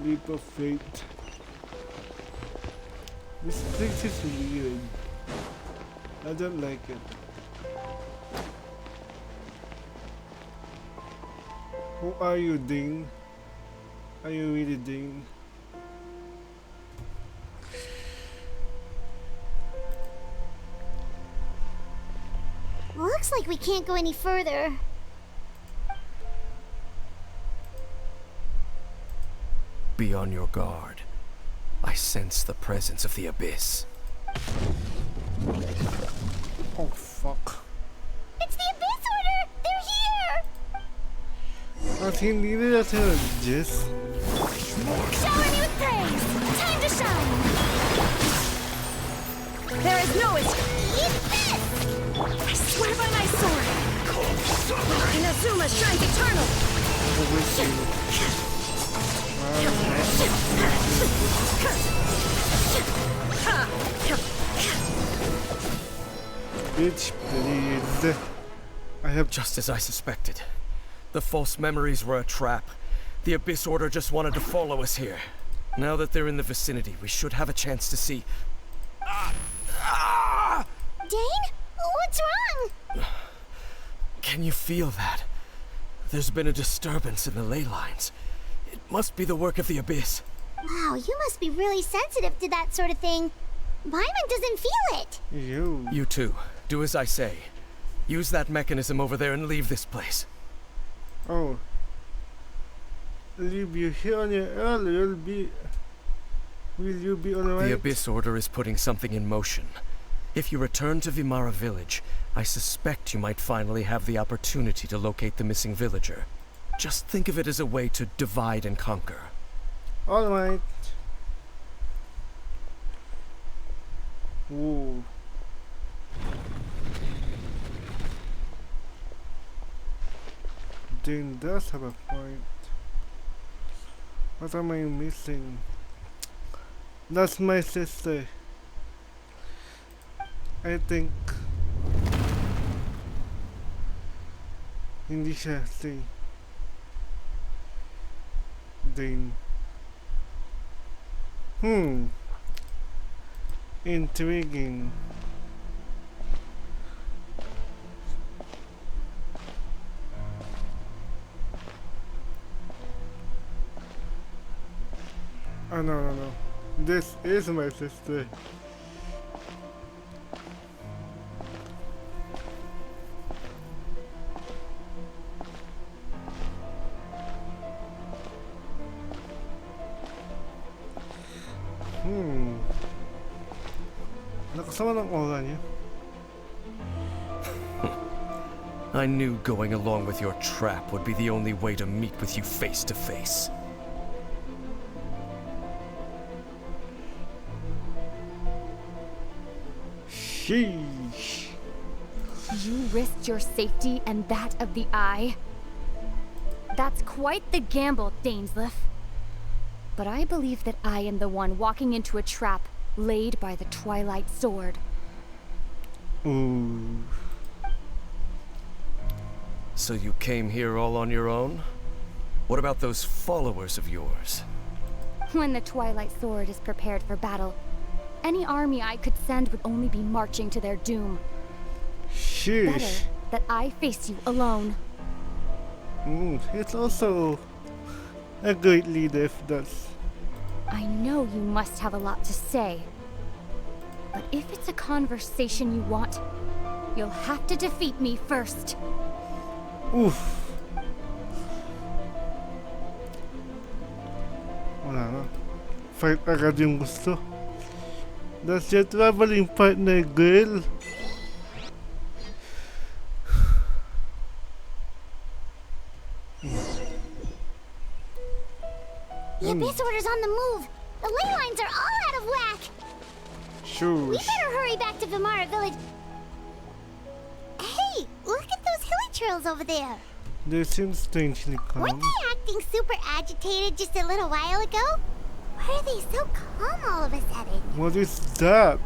Leap of faith. This place is weird. I don't like it. Who are you, Dean? Are you really Dean? Looks like we can't go any further. Be on your guard. I sense the presence of the Abyss. Oh, fuck. It's the Abyss Order! They're here! At hindi nila sila Jess. Shower me with praise! Time to shine! There is no escape! Eat this! I swear by my sword! Inazuma shines eternal! I wish you. Bitch, please. I have Just as I suspected. The false memories were a trap. The Abyss Order just wanted to follow us here. Now that they're in the vicinity, we should have a chance to see. Dane? What's wrong? Can you feel that? There's been a disturbance in the ley lines. It must be the work of the Abyss. Wow, you must be really sensitive to that sort of thing. Paimon doesn't feel it. you. You too. Do as I say. Use that mechanism over there and leave this place. Oh. Leave you here on your own, will you be alright? The Abyss Order is putting something in motion. If you return to Vimara Village, I suspect you might finally have the opportunity to locate the missing villager. Just think of it as a way to divide and conquer. Alright. Whoa. Dane does have a point. What am I missing? That's my sister. I think hindi siya si Dane. Intriguing. Oh no. This is my sister. Nakasama ng aura niya. I knew going along with your trap would be the only way to meet with you face to face. Sheesh. You risked your safety and that of the Eye? That's quite the gamble, Dainsleif. But I believe that I am the one walking into a trap laid by the Twilight Sword. Ooh. So you came here all on your own? What about those followers of yours? When the Twilight Sword is prepared for battle, any army I could send would only be marching to their doom. Sheesh. Better that I face you alone. It's also a great leader if that's. I know you must have a lot to say. But if it's a conversation you want, you'll have to defeat me first. Oof. Wala na. Fight agad yung gusto. That's your traveling partner, girl. The Abyss Order's on the move. The ley lines are all out of whack. We Shush. better hurry back to Vimara Village. Hey, look at those hilly trails over there. They seem strangely calm. Weren't they acting super agitated just a little while ago? Why are they so calm all of a sudden? What is that?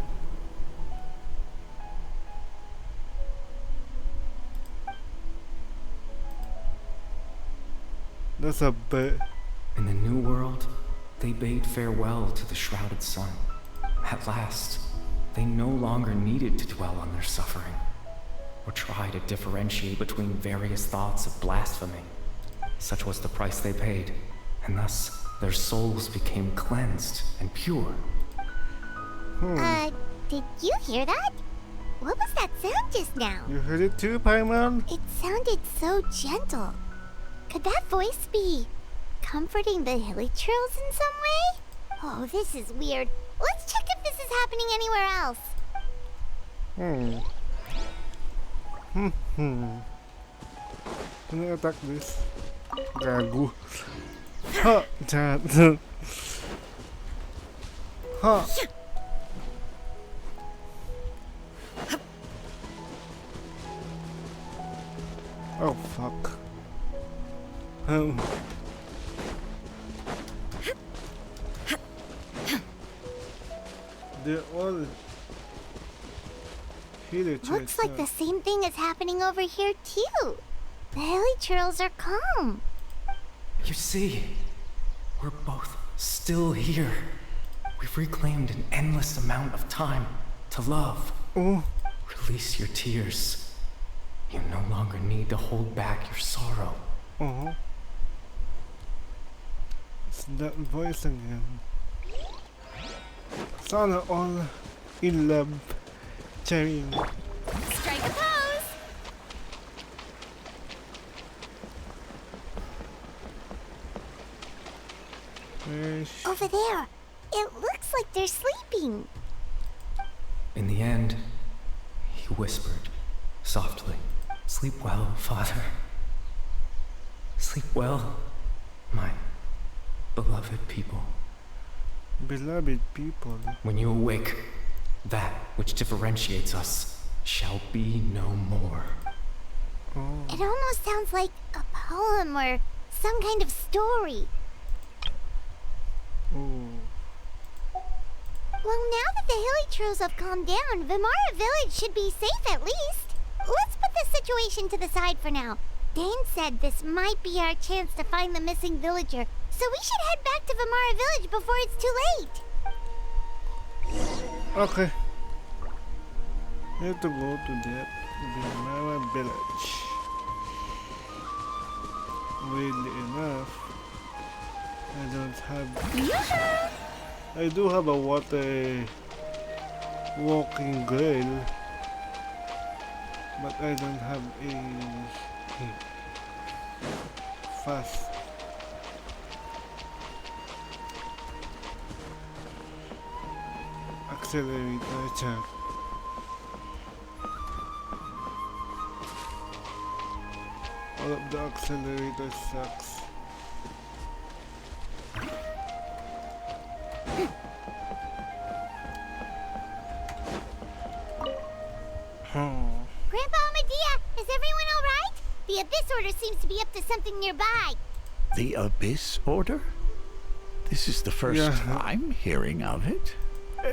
That's a bit. In the new world, they bade farewell to the shrouded sun. At last, they no longer needed to dwell on their suffering, or try to differentiate between various thoughts of blasphemy. Such was the price they paid, and thus their souls became cleansed and pure. Did you hear that? What was that sound just now? You heard it too, Paimon? It sounded so gentle. Could that voice be comforting the hilichurls in some way? Oh, this is weird. Let's check if this is happening anywhere else. Can I attack this? Gago. Ha! Chat. Ha! Oh, fuck. They're all hilichurls. Looks like the same thing is happening over here too. The hilichurls are calm. You see, we're both still here. We've reclaimed an endless amount of time to love. Oh. Release your tears. You no longer need to hold back your sorrow. Oh. It's that voice again. Sana all in love. Charing. Strike a pose! Over there. It looks like they're sleeping. In the end, he whispered softly, "Sleep well, Father. Sleep well, my beloved people. Beloved people. When you awake, that which differentiates us shall be no more." Oh. It almost sounds like a poem or some kind of story. Oh. Well, now that the hilichurls have calmed down, Vimara Village should be safe at least. Let's put this situation to the side for now. Dane said this might be our chance to find the missing villager, so we should head back to Vimara Village before it's too late. Okay. We have to go to that Vimara Village. Weirdly enough, I don't have... I do have a water walking girl, but I don't have a fast accelerator chat. All of the accelerators sucks. Grandpa Medea, is everyone alright? The Abyss Order seems to be up to something nearby. The Abyss Order? This is the first time hearing of it.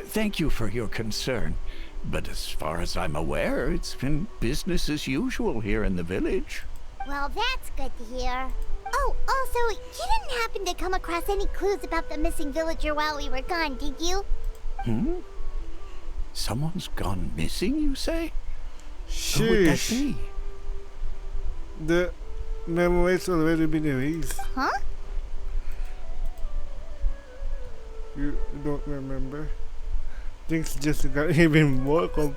Thank you for your concern, but as far as I'm aware, it's been business as usual here in the village. Well, that's good to hear. Oh, also, you didn't happen to come across any clues about the missing villager while we were gone, did you? Someone's gone missing, you say? Who would that be? The memory's already been erased. Huh? You don't remember? Things just got even more You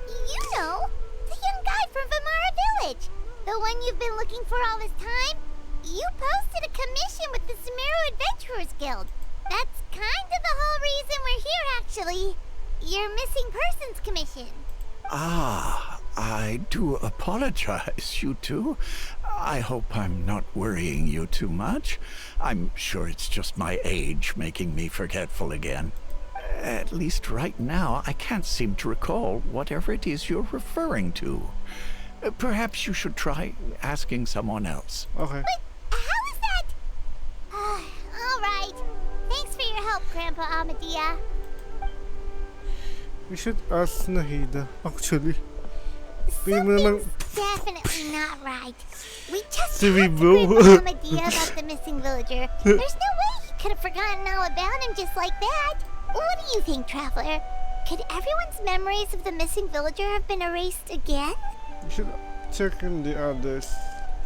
know, the young guy from Vimara Village. The one you've been looking for all this time. You posted a commission with the Sumeru Adventurers Guild. That's kind of the whole reason we're here, actually. Your missing persons commission. Ah, I do apologize, you two. I hope I'm not worrying you too much. I'm sure it's just my age making me forgetful again. At least right now, I can't seem to recall whatever it is you're referring to. Perhaps you should try asking someone else. Okay. But how is that? All right. Thanks for your help, Grandpa Amadea. We should ask Nahida, actually. Something's definitely not right. We just Silly talked to bro. Grandpa Amadea about the missing villager. There's no way he could have forgotten all about him just like that. What do you think, Traveler? Could everyone's memories of the missing villager have been erased again? We should check in the others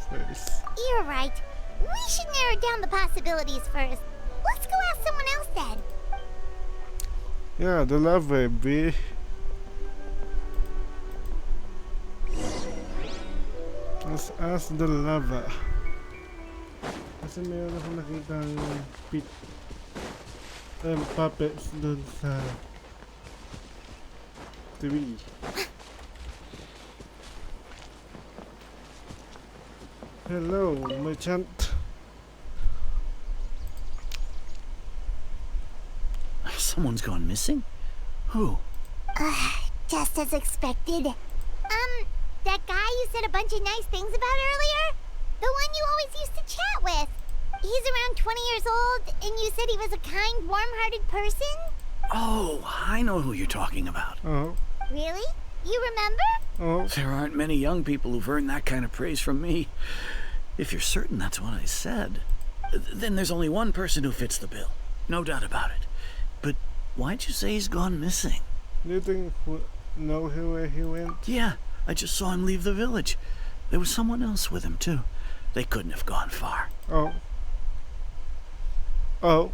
first. You're right. We should narrow down the possibilities first. Let's go ask someone else then. Yeah, the lava, B. Let's ask the lava. Kasi meron ako nakitang puppets dun sa tree. Hello, merchant. Someone's gone missing? Who? Just as expected. That guy you said a bunch of nice things about earlier? The one you always used to chat with. He's around 20 years old, and you said he was a kind, warm-hearted person? Oh, I know who you're talking about. Oh. Really? You remember? Oh. There aren't many young people who've earned that kind of praise from me. If you're certain that's what I said, then there's only one person who fits the bill. No doubt about it. But why'd you say he's gone missing? Do you think know where he went? Yeah, I just saw him leave the village. There was someone else with him, too. They couldn't have gone far. Oh. Oh.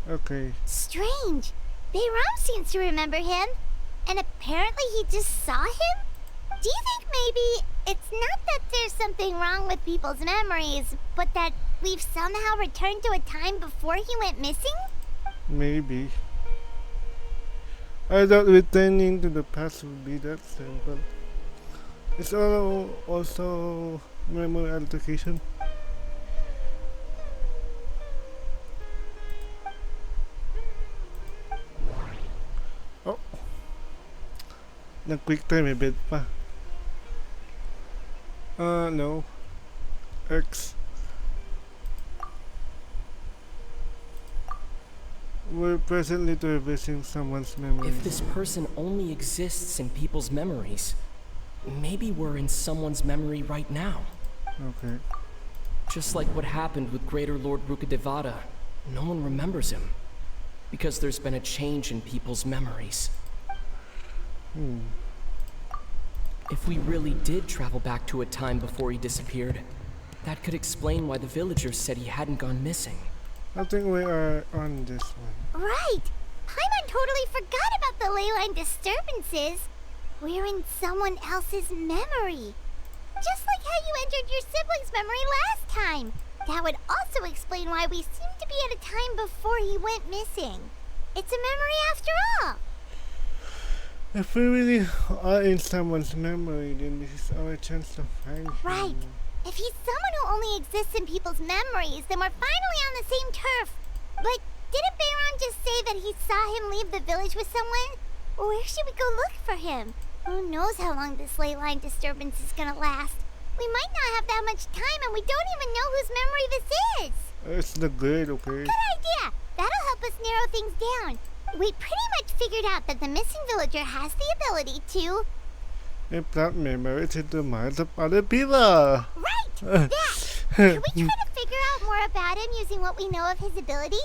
Okay. Strange. Bayram seems to remember him, and apparently he just saw him? Do you think maybe it's not that there's something wrong with people's memories, but that we've somehow returned to a time before he went missing? Maybe. I thought returning to the past would be that simple. It's also memory altercation. Oh. Nag-quick time event pa. No. X. We're presently traversing someone's memories. If this person only exists in people's memories, maybe we're in someone's memory right now. Okay. Just like what happened with Greater Lord Rukadevata, no one remembers him. Because there's been a change in people's memories. If we really did travel back to a time before he disappeared, that could explain why the villagers said he hadn't gone missing. I think we are on this one. Right! Paimon totally forgot about the leyline disturbances. We're in someone else's memory. Just like how you entered your sibling's memory last time. That would also explain why we seem to be at a time before he went missing. It's a memory after all. If we really are in someone's memory, then this is our chance to find him. Right. If he's someone who only exists in people's memories, then we're finally on the same turf. But didn't Bayron just say that he saw him leave the village with someone? Where should we go look for him? Who knows how long this ley line disturbance is gonna last? We might not have that much time, and we don't even know whose memory this is. It's the good, okay? Good idea. That'll help us narrow things down. We pretty much figured out that the missing villager has the ability to... implant memories into the minds of other people. Right! That! Can we try to figure out more about him using what we know of his ability?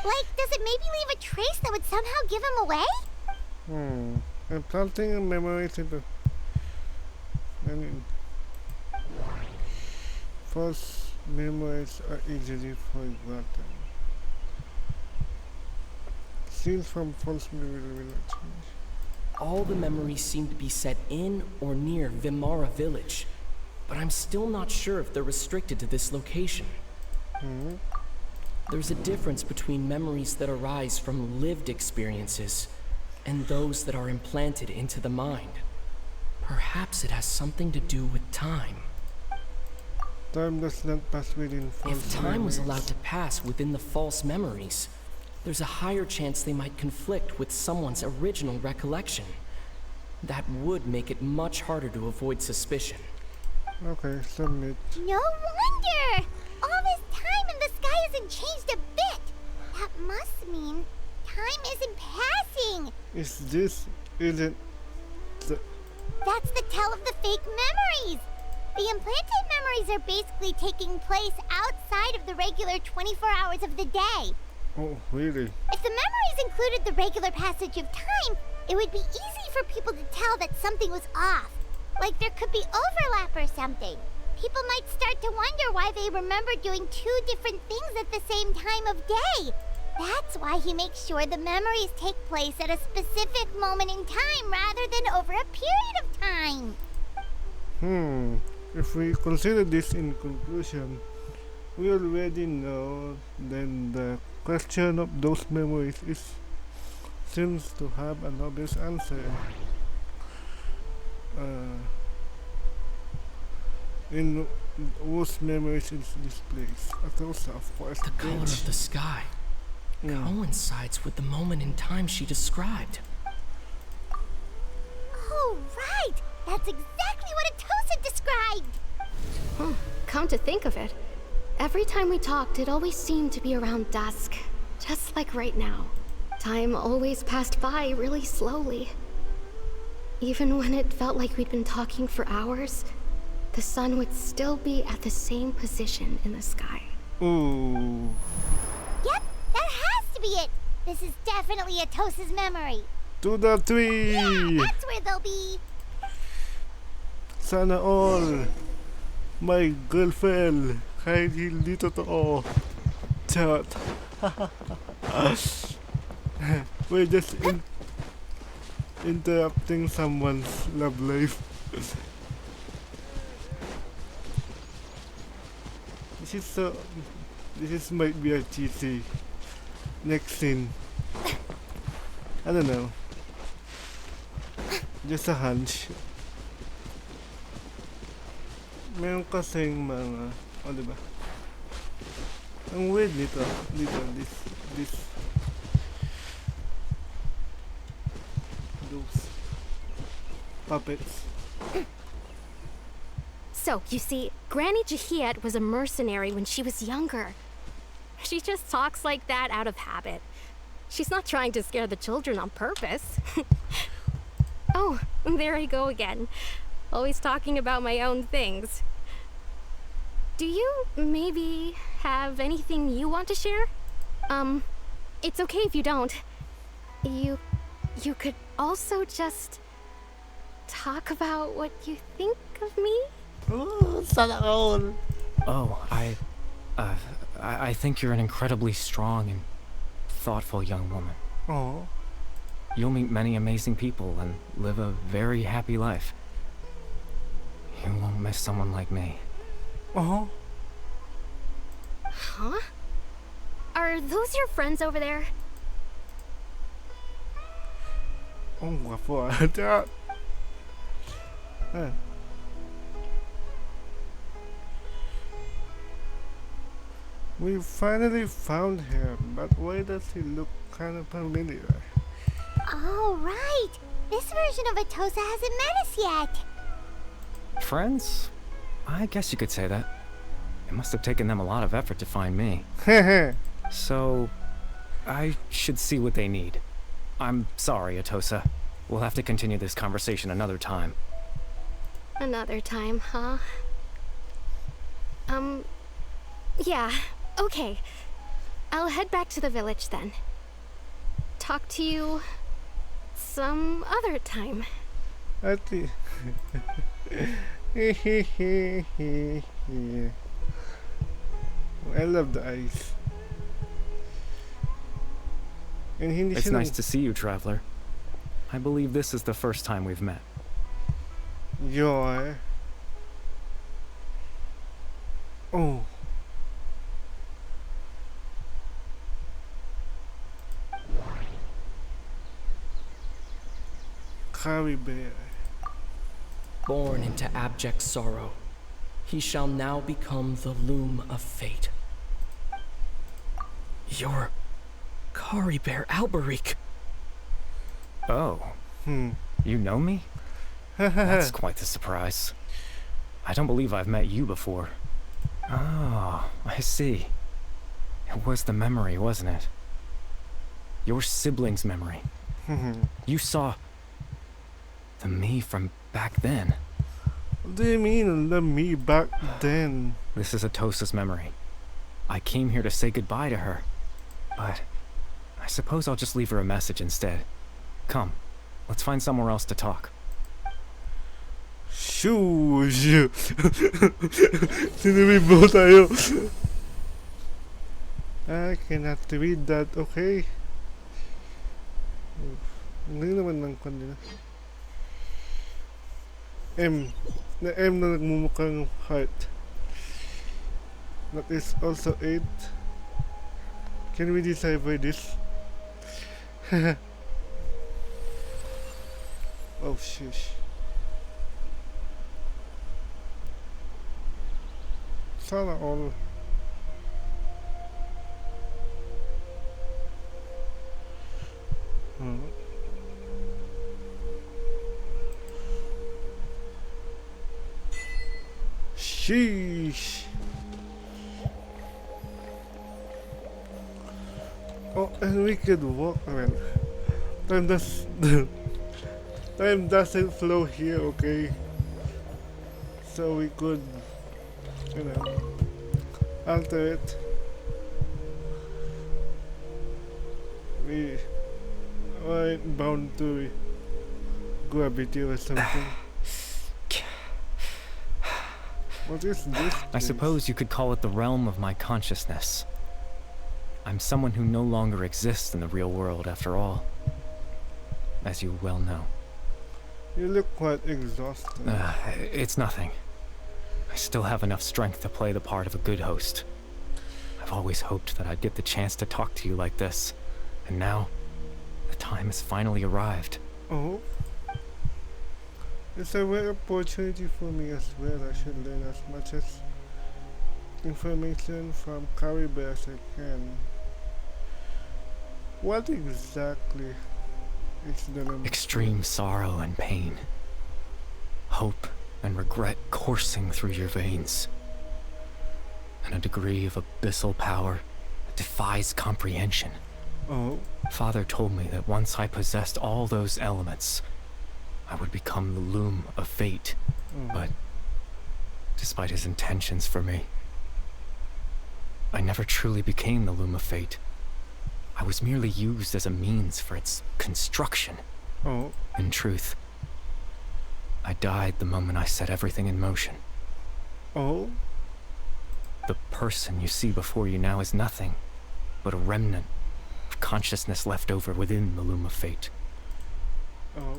Like, does it maybe leave a trace that would somehow give him away? Implanting memories into... false memories are easily forgotten. Scenes from false memory will not change. All the memories seem to be set in or near Vimara village, but I'm still not sure if they're restricted to this location. There's a difference between memories that arise from lived experiences and those that are implanted into the mind. Perhaps it has something to do with time. Time does not pass within false If time was memories. allowed to pass within the false memories, there's a higher chance they might conflict with someone's original recollection. That would make it much harder to avoid suspicion. Okay, submit. No wonder! All this time and the sky hasn't changed a bit! That must mean time isn't passing! Isn't the... That's the tell of the fake memories! The implanted memories are basically taking place outside of the regular 24 hours of the day. Oh, really? If the memories included the regular passage of time, it would be easy for people to tell that something was off. Like there could be overlap or something. People might start to wonder why they remember doing two different things at the same time of day. That's why he makes sure the memories take place at a specific moment in time rather than over a period of time. If we consider this in conclusion, we already know then the question of those memories seems to have an obvious answer. In whose memories is this place? Atosa, of course. The color of the sky coincides with the moment in time she described. Oh, right! That's exactly what Atosa described! Come to think of it, every time we talked, it always seemed to be around dusk. Just like right now. Time always passed by really slowly. Even when it felt like we'd been talking for hours, the sun would still be at the same position in the sky. Ooh. Yep, that has to be it! This is definitely Atosa's memory. To the tree! Yeah, that's where they'll be! Sana all. My girlfriend. Kahit hindi totoo. Chat. We're just interrupting someone's love life. This might be a cheesy next scene. I don't know. Just a hunch. Meron kasing mga, diba? Ang weird nito, those puppets. So, you see, Granny Jahiet was a mercenary when she was younger. She just talks like that out of habit. She's not trying to scare the children on purpose. Oh, there I go again. Always talking about my own things. Do you maybe have anything you want to share? It's okay if you don't. You could also just talk about what you think of me? Oh, sana all. Oh, I think you're an incredibly strong and thoughtful young woman. Oh. You'll meet many amazing people and live a very happy life. You won't miss someone like me. Oh. Huh? Are those your friends over there? Oh, guapo ah. Chat. We finally found him, but why does he look kind of familiar? Oh, right! This version of Atosa hasn't met us yet! Friends? I guess you could say that. It must have taken them a lot of effort to find me. So, I should see what they need. I'm sorry, Atosa. We'll have to continue this conversation another time. Another time, huh? Yeah, okay. I'll head back to the village then. Talk to you some other time. I think. I love the eyes. And hindi It's siya nice to see you, Traveler. I believe this is the first time we've met. You're... Oh. Carry bear. Born into abject sorrow, he shall now become the loom of fate. You're Kari Bear Alberich. Oh. You know me? That's quite the surprise. I don't believe I've met you before. Oh, I see. It was the memory, wasn't it? Your sibling's memory. You saw the me from back then. What do you mean, the me back then? This is Atosa's memory. I came here to say goodbye to her, but I suppose I'll just leave her a message instead. Come, let's find somewhere else to talk. Shoo! Shoo! Sinibibo tayo. I cannot read that, okay? Hindi naman ng kanila. M. Na M na nagmumukhang heart. That is also 8. Can we decipher this? Oh, shush. Sana all. Sheesh. Oh, and we could walk around. Time does time doesn't flow here, okay? So we could, you know, alter it. We aren't bound to gravity or something. What is this? I suppose you could call it the realm of my consciousness. I'm someone who no longer exists in the real world after all, as you well know. You look quite exhausted. It's nothing. I still have enough strength to play the part of a good host. I've always hoped that I'd get the chance to talk to you like this, and now, the time has finally arrived. Oh? It's a rare opportunity for me as well. I should learn as much as information from Caribou as I can. What exactly is the Extreme sorrow and pain. Hope and regret coursing through your veins. And a degree of abyssal power that defies comprehension. Oh? Father told me that once I possessed all those elements, I would become the loom of fate. But despite his intentions for me, I never truly became the loom of fate. I was merely used as a means for its construction. Oh? In truth, I died the moment I set everything in motion. Oh? The person you see before you now is nothing but a remnant of consciousness left over within the loom of fate. Oh?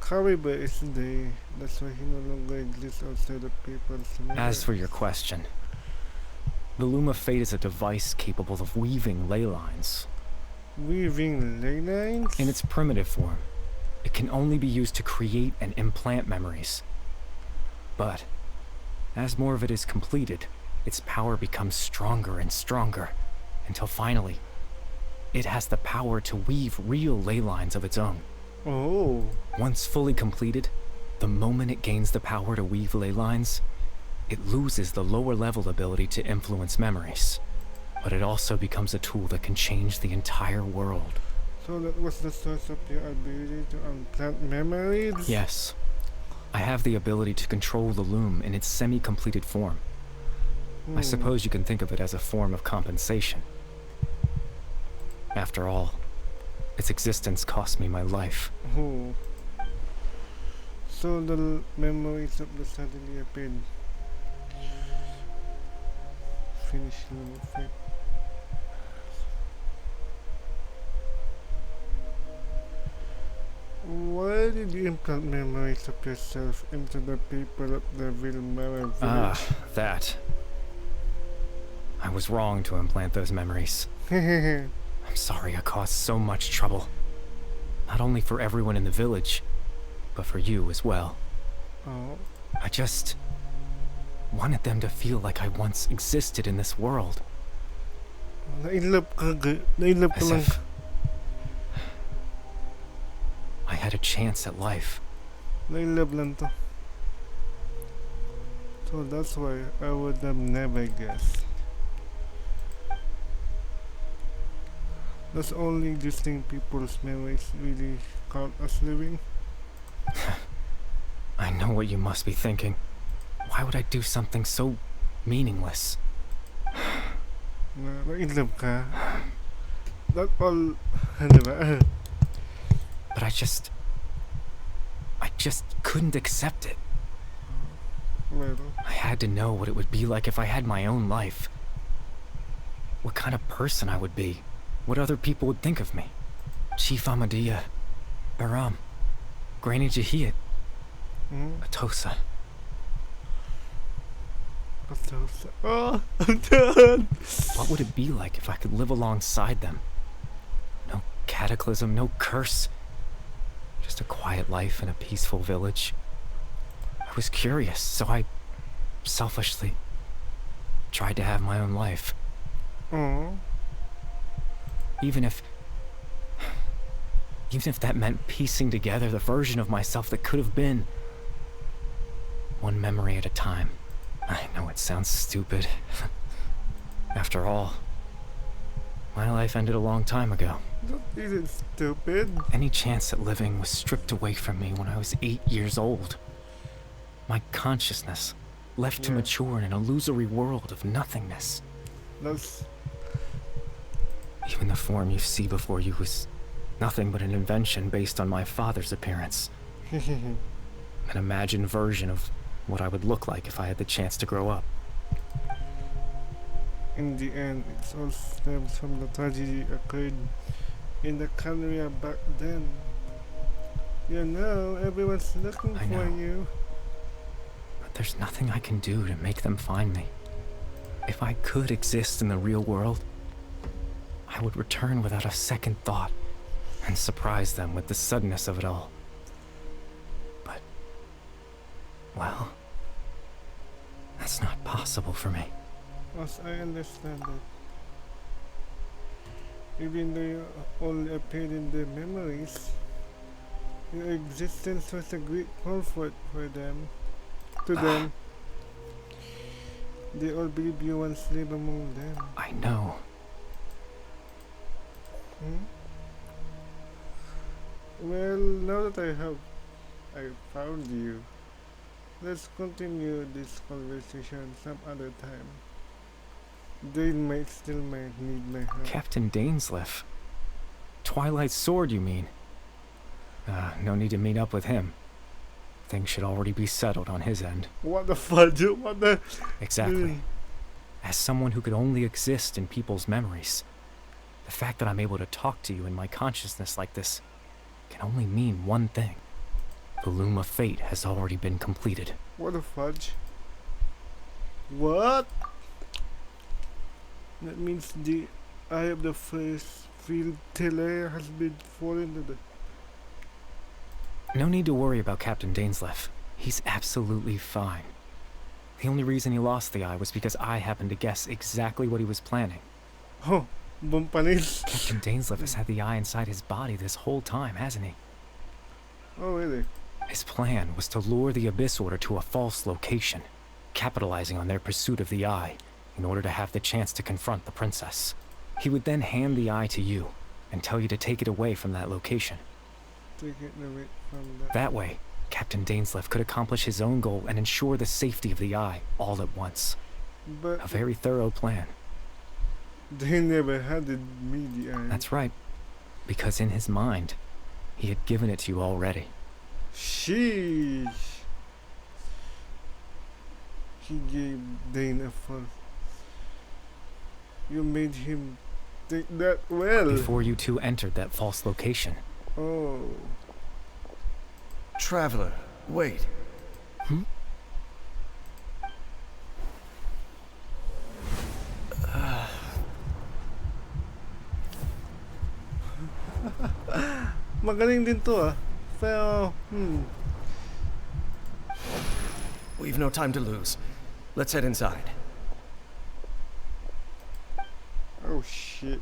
Caribou is the... That's why he no longer exists outside the people's memory. As for your question, the loom of fate is a device capable of weaving ley lines. Weaving ley lines? In its primitive form, it can only be used to create and implant memories. But, as more of it is completed, its power becomes stronger and stronger, until finally, it has the power to weave real ley lines of its own. Oh. Once fully completed, the moment it gains the power to weave ley lines, it loses the lower level ability to influence memories. But it also becomes a tool that can change the entire world. So that was the source of your ability to implant memories? Yes. I have the ability to control the loom in its semi-completed form. I suppose you can think of it as a form of compensation. After all, its existence cost me my life. Oh. So the memories of the suddenly appeared. Finish loom of fate. Why did you implant memories of yourself into the people of the Vilmara village? Ah, that. I was wrong to implant those memories. I'm sorry I caused so much trouble. Not only for everyone in the village, but for you as well. Oh. I just wanted them to feel like I once existed in this world. Nailap ka As lang. if I had a chance at life. Nailap lang to. So that's why I would have never guessed. Does only existing people's memories really count as living? I know what you must be thinking. Why would I do something so meaningless? Nailap ka. That all, diba? But I just couldn't accept it. Well, I had to know what it would be like if I had my own life. What kind of person I would be. What other people would think of me. Chief Ahmadiyya, Baram, Granny Jahiyat, Atosa. oh, I'm done. What would it be like if I could live alongside them? No cataclysm, no curse. Just a quiet life in a peaceful village. I was curious, so I selfishly tried to have my own life. Oh, Even if that meant piecing together the version of myself that could have been. One memory at a time. I know it sounds stupid. After all, my life ended a long time ago. that isn't stupid. Any chance at living was stripped away from me when I was 8 years old. My consciousness left to Yeah. mature in an illusory world of nothingness. That's Even the form you see before you was nothing but an invention based on my father's appearance. An imagined version of what I would look like if I had the chance to grow up. in the end, it all stems from the tragedy occurred in the Canria back then. You know, everyone's looking I for know. you. But there's nothing I can do to make them find me. If I could exist in the real world, I would return without a second thought and surprise them with the suddenness of it all. But, well, that's not possible for me. As I understand it, even though you only appeared in their memories, your existence was a great comfort for them. To them, they all believe you once lived among them. I know. Hmm? Well, now that I found you, let's continue this conversation some other time. They might need my help. Captain Dainsleif. Twilight Sword, you mean? No need to meet up with him. Things should already be settled on his end. What the fudge? What the? Exactly. As someone who could only exist in people's memories, the fact that I'm able to talk to you in my consciousness like this can only mean one thing. The Loom of Fate has already been completed. What the fudge? What? That means the eye of the first field tele has been fallen to the. No need to worry about Captain Dainsleif. He's absolutely fine. The only reason he lost the eye was because I happened to guess exactly what he was planning. Oh, Bumpanis. Captain Dainsleif has had the eye inside his body this whole time, hasn't he? Oh, really? His plan was to lure the Abyss Order to a false location, capitalizing on their pursuit of the eye in order to have the chance to confront the princess. He would then hand the eye to you and tell you to take it away from that location. Take it away from that. That way, Captain Dainsleif could accomplish his own goal and ensure the safety of the eye all at once. But A very thorough plan. they never handed me the eye. That's right. Because in his mind, he had given it to you already. Sheesh. He gave Dane a false. You made him think that well. Before you two entered that false location. Oh. Traveler, wait. Magaling din to ah. Pero, We've no time to lose. Let's head inside. Oh shit.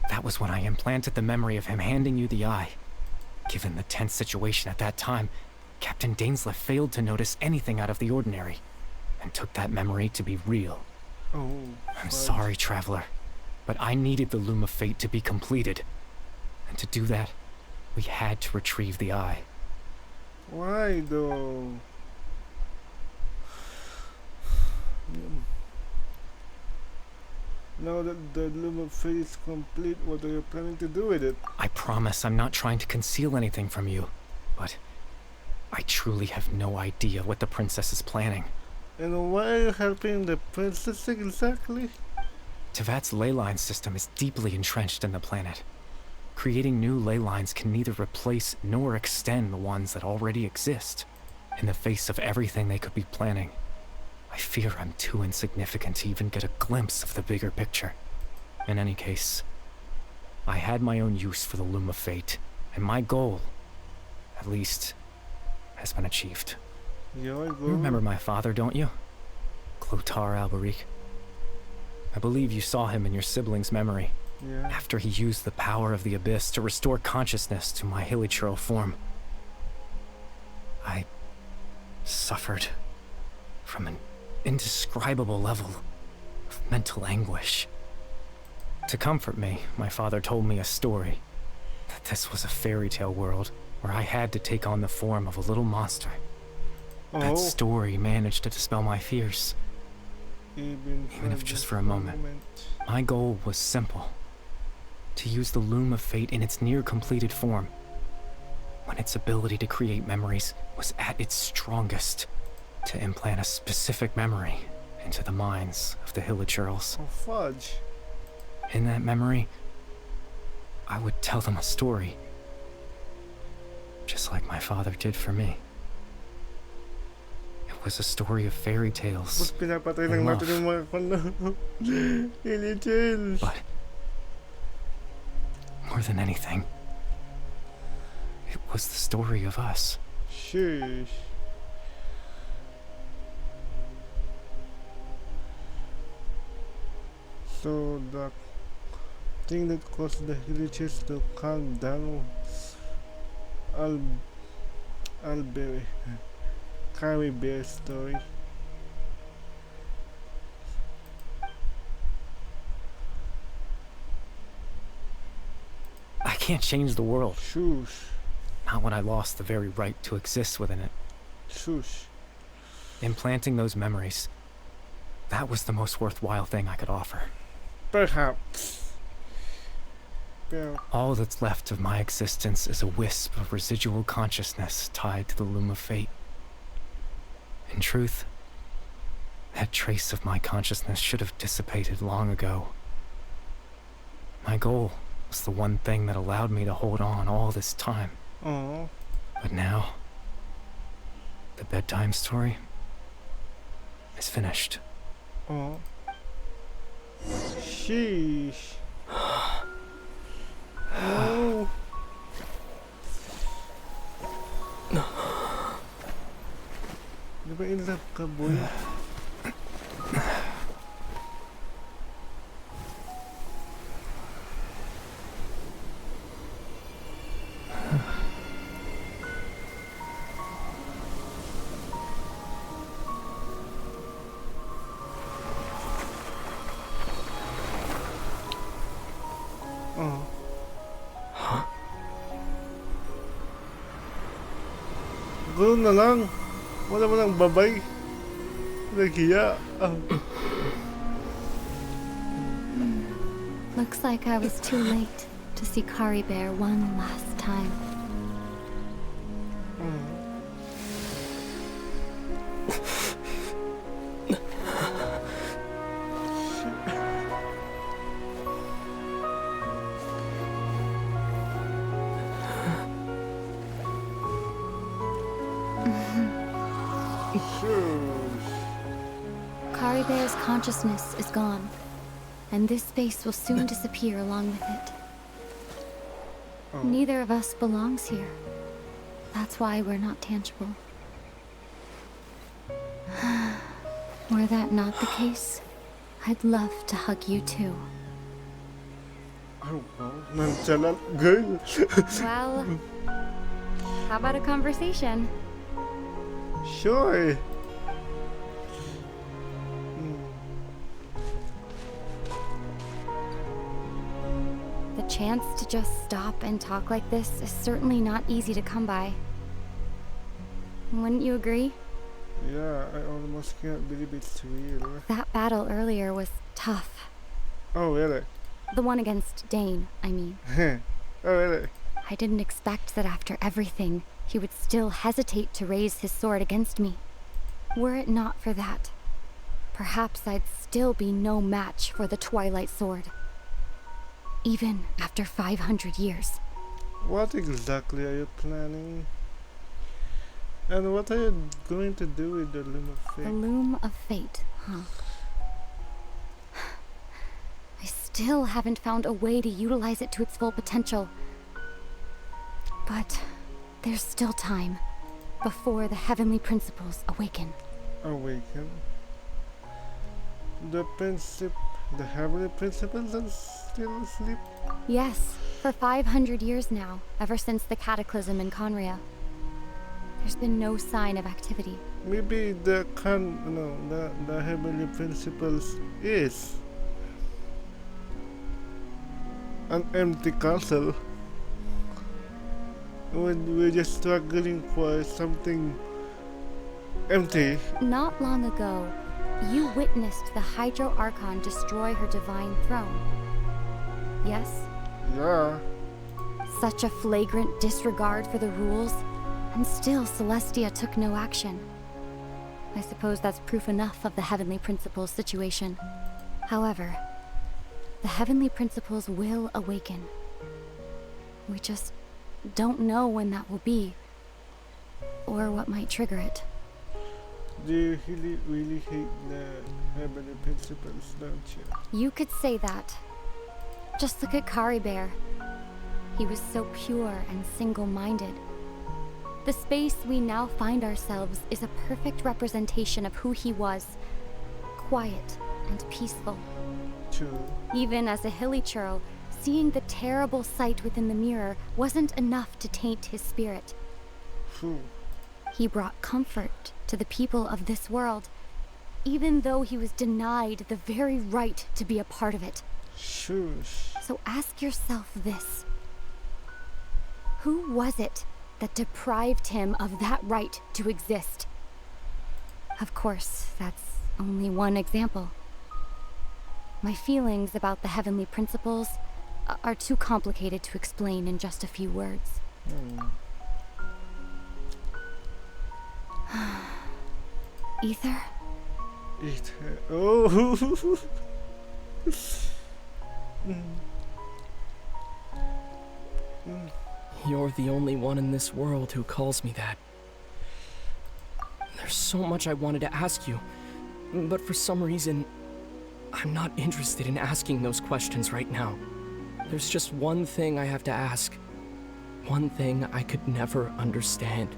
That was when I implanted the memory of him handing you the eye. Given the tense situation at that time, Captain Dainsleif failed to notice anything out of the ordinary, and took that memory to be real. Oh. I'm fudge. sorry, Traveler, but I needed the Loom of Fate to be completed. And to do that, we had to retrieve the eye. Why though? Now that the Luma Fate is complete, what are you planning to do with it? I promise I'm not trying to conceal anything from you, but I truly have no idea what the princess is planning. And why are you helping the princess exactly? Tevat's ley line system is deeply entrenched in the planet. Creating new ley lines can neither replace nor extend the ones that already exist. In the face of everything they could be planning, I fear I'm too insignificant to even get a glimpse of the bigger picture. In any case, I had my own use for the Luma Fate, and my goal, at least, has been achieved. Your goal? You remember my father, don't you? Clotar Alberic. I believe you saw him in your sibling's memory. Yeah. After he used the power of the Abyss to restore consciousness to my hilichurl form, I suffered from an indescribable level of mental anguish. To comfort me, my father told me a story, that this was a fairy tale world where I had to take on the form of a little monster. That story managed to dispel my fears, even if just for a moment. My goal was simple: to use the Loom of Fate in its near-completed form, when its ability to create memories was at its strongest, to implant a specific memory into the minds of the hilichurls. Oh, fudge. In that memory, I would tell them a story, just like my father did for me. It was a story of fairy tales Pinapatay and lang love. natin yung mga Hilichurls. But more than anything, it was the story of us. Sheesh. So the thing that caused the Hilichurls to calm down Alberry Carrie Bear story. I can't change the world, Shush. not when I lost the very right to exist within it. Shush. Implanting those memories, that was the most worthwhile thing I could offer. Perhaps. All that's left of my existence is a wisp of residual consciousness tied to the Loom of Fate. In truth, that trace of my consciousness should have dissipated long ago. My goal was the one thing that allowed me to hold on all this time. Oh. But now, the bedtime story is finished. Oh. Sheesh. No. Di ba in love ka, boy? Oh. Ganoon na lang. Wala mo lang babay. Naghiya. Looks like I was too late to see Kari Bear one last time. Kari Bear's consciousness is gone, and this space will soon disappear along with it. Neither of us belongs here. That's why we're not tangible. Were that not the case, I'd love to hug you too. Oh, wow. Nonchalant girl. Well, how about a conversation? Sure. The chance to just stop and talk like this is certainly not easy to come by. Wouldn't you agree? Yeah, I almost can't believe it's real. That battle earlier was tough. Oh, really? The one against Dane, I mean. Oh, really? I didn't expect that after everything, he would still hesitate to raise his sword against me. Were it not for that, perhaps I'd still be no match for the Twilight Sword. Even after 500 years. What exactly are you planning? And what are you going to do with the Loom of The Fate? Loom of Fate, huh? I still haven't found a way to utilize it to its full potential. But there's still time before the heavenly principles awaken. Awaken? The heavenly principles are still asleep? Yes, for 500 years now, ever since the cataclysm in Conria. There's been no sign of activity. Maybe the heavenly principles is an empty castle. When we're just struggling for something empty. Not long ago, you witnessed the Hydro Archon destroy her divine throne. Yes? Yeah. Such a flagrant disregard for the rules, and still Celestia took no action. I suppose that's proof enough of the Heavenly Principles situation. However, the Heavenly Principles will awaken. We just don't know when that will be, or what might trigger it. Do you really hate the heavenly principles, don't you? You could say that. Just look at Kari Bear. He was so pure and single-minded. The space we now find ourselves is a perfect representation of who he was. Quiet and peaceful. True. Even as a hilly churl, seeing the terrible sight within the mirror wasn't enough to taint his spirit. True. He brought comfort to the people of this world, even though he was denied the very right to be a part of it. Shush. So ask yourself this. Who was it that deprived him of that right to exist? Of course, that's only one example. My feelings about the heavenly principles are too complicated to explain in just a few words. Ether? Ether. Oh! You're the only one in this world who calls me that. There's so much I wanted to ask you, but for some reason, I'm not interested in asking those questions right now. There's just one thing I have to ask. One thing I could never understand.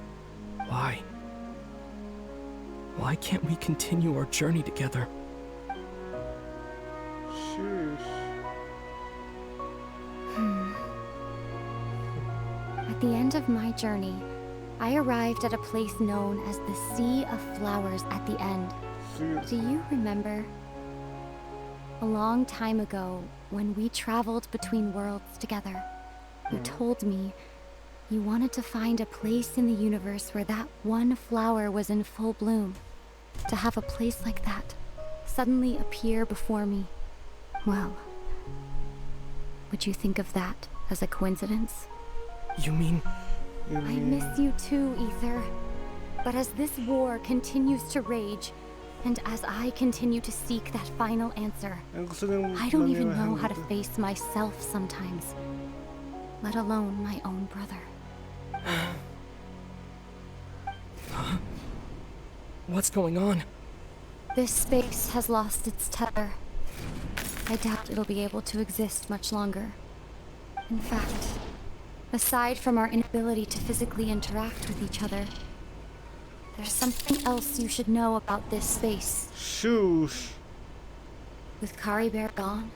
Why? Why can't we continue our journey together? Shush. At the end of my journey, I arrived at a place known as the Sea of Flowers at the end. Do you remember? A long time ago, when we traveled between worlds together, you told me you wanted to find a place in the universe where that one flower was in full bloom. To have a place like that suddenly appear before me. Well, would you think of that as a coincidence? You mean... I miss you too, Ether. But as this war continues to rage, and as I continue to seek that final answer, I don't even know how to face myself sometimes, let alone my own brother. What's going on? This space has lost its tether. I doubt it'll be able to exist much longer. In fact, aside from our inability to physically interact with each other, there's something else you should know about this space. Shush. With Kari Bear gone,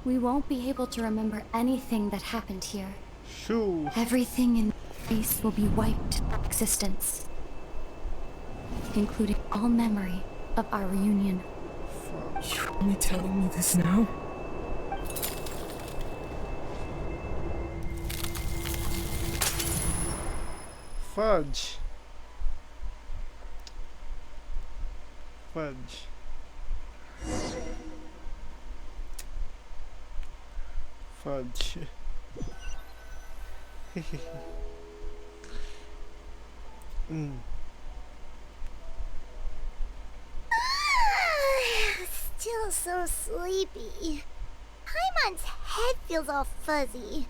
we won't be able to remember anything that happened here. Shush. Everything in space will be wiped from existence, including all memory of our reunion. You're only telling me this now? Fudge. Fudge. Fudge. Still so sleepy. Paimon's head feels all fuzzy.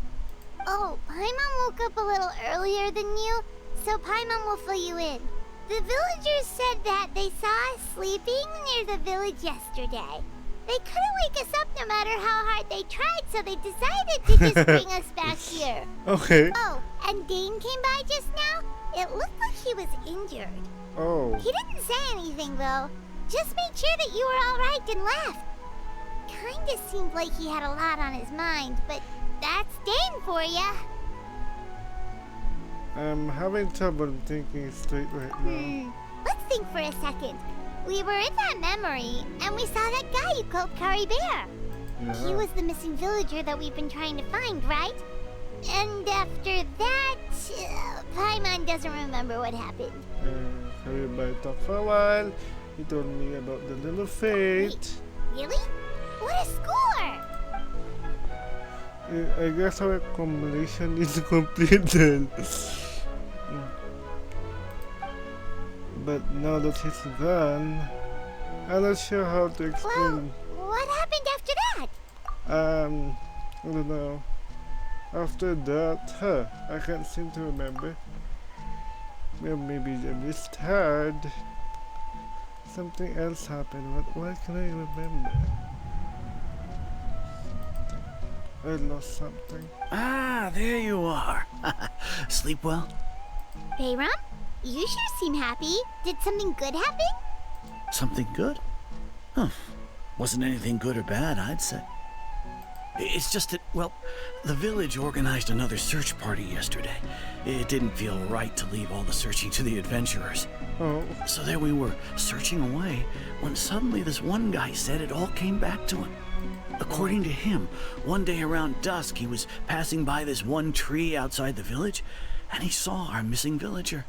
Oh, Paimon woke up a little earlier than you, so Paimon will fill you in. The villagers said that they saw us sleeping near the village yesterday. They couldn't wake us up no matter how hard they tried, so they decided to just bring us back here. Okay. Oh, and Dane came by just now. It looked like he was injured. Oh. He didn't say anything, though. Just made sure that you were all right and left. Kinda seemed like he had a lot on his mind, but that's Dane for ya. I'm having trouble thinking straight right now. Let's think for a second. We were in that memory, and we saw that guy you called Kari Bear. Yeah. He was the missing villager that we've been trying to find, right? And after that, Paimon doesn't remember what happened. Kari Bear talked for a while. He told me about the little fate. Wait, really? What a score! I guess our compilation is completed. But now that he's gone, I'm not sure how to explain. Well, what happened after that? I don't know. After that, I can't seem to remember. Well, maybe I misheard. Something else happened, but why can I remember? I lost something. Ah, there you are. Sleep well? Bayram, you sure seem happy. Did something good happen? Something good? Huh. Wasn't anything good or bad, I'd say. It's just that, well, the village organized another search party yesterday. It didn't feel right to leave all the searching to the adventurers. Oh. So there we were, searching away, when suddenly this one guy said it all came back to him. According to him, one day around dusk, he was passing by this one tree outside the village, and he saw our missing villager.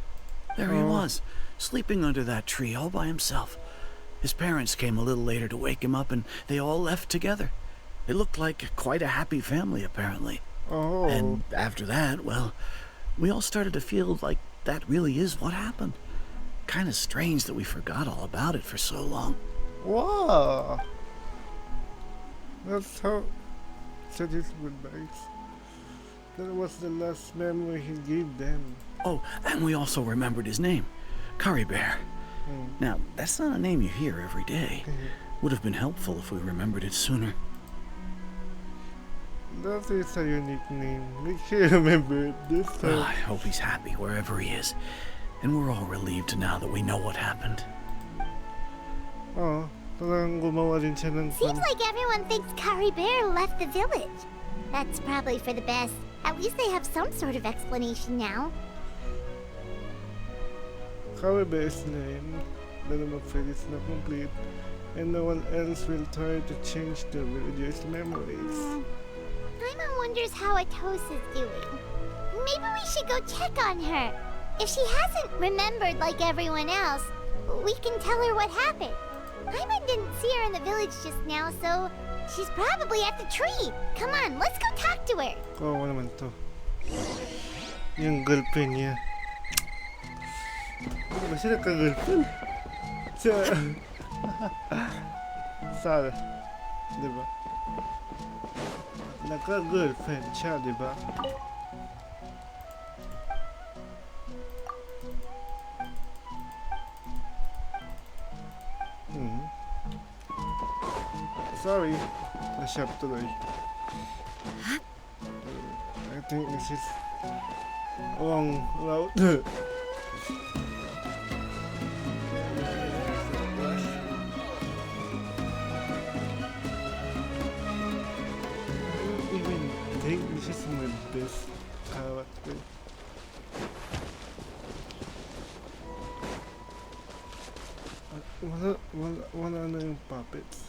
There he was, sleeping under that tree all by himself. His parents came a little later to wake him up, and they all left together. It looked like quite a happy family, apparently. Oh. And after that, well, we all started to feel like that really is what happened. Kind of strange that we forgot all about it for so long. Wow. That's how said his goodbyes. That was the last memory he gave them. Oh, and we also remembered his name, Kari Bear. Now, that's not a name you hear every day. Would have been helpful if we remembered it sooner. That is a unique name. We can't remember it this time. I hope he's happy wherever he is. And we're all relieved now that we know what happened. Oh, talagang gumawa din siya ng Seems like everyone thinks Kari Bear left the village. That's probably for the best. At least they have some sort of explanation now. Kari Bear's name, but I'm afraid it's not complete, and no one else will try to change the villager's memories. Paimon wonders how Atosa's doing. Maybe we should go check on her. If she hasn't remembered like everyone else, we can tell her what happened. Paimon didn't see her in the village just now, so she's probably at the tree. Come on, let's go talk to her. Kawawa naman to. Yung girlfriend niya. Ano ba siya nagka-girlfriend? Sarah, diba? Nagka-girlfriend siya, diba? Sorry, na-shop tuloy. I think this is wrong route. I don't even think this is my best character. Wala na yung puppets.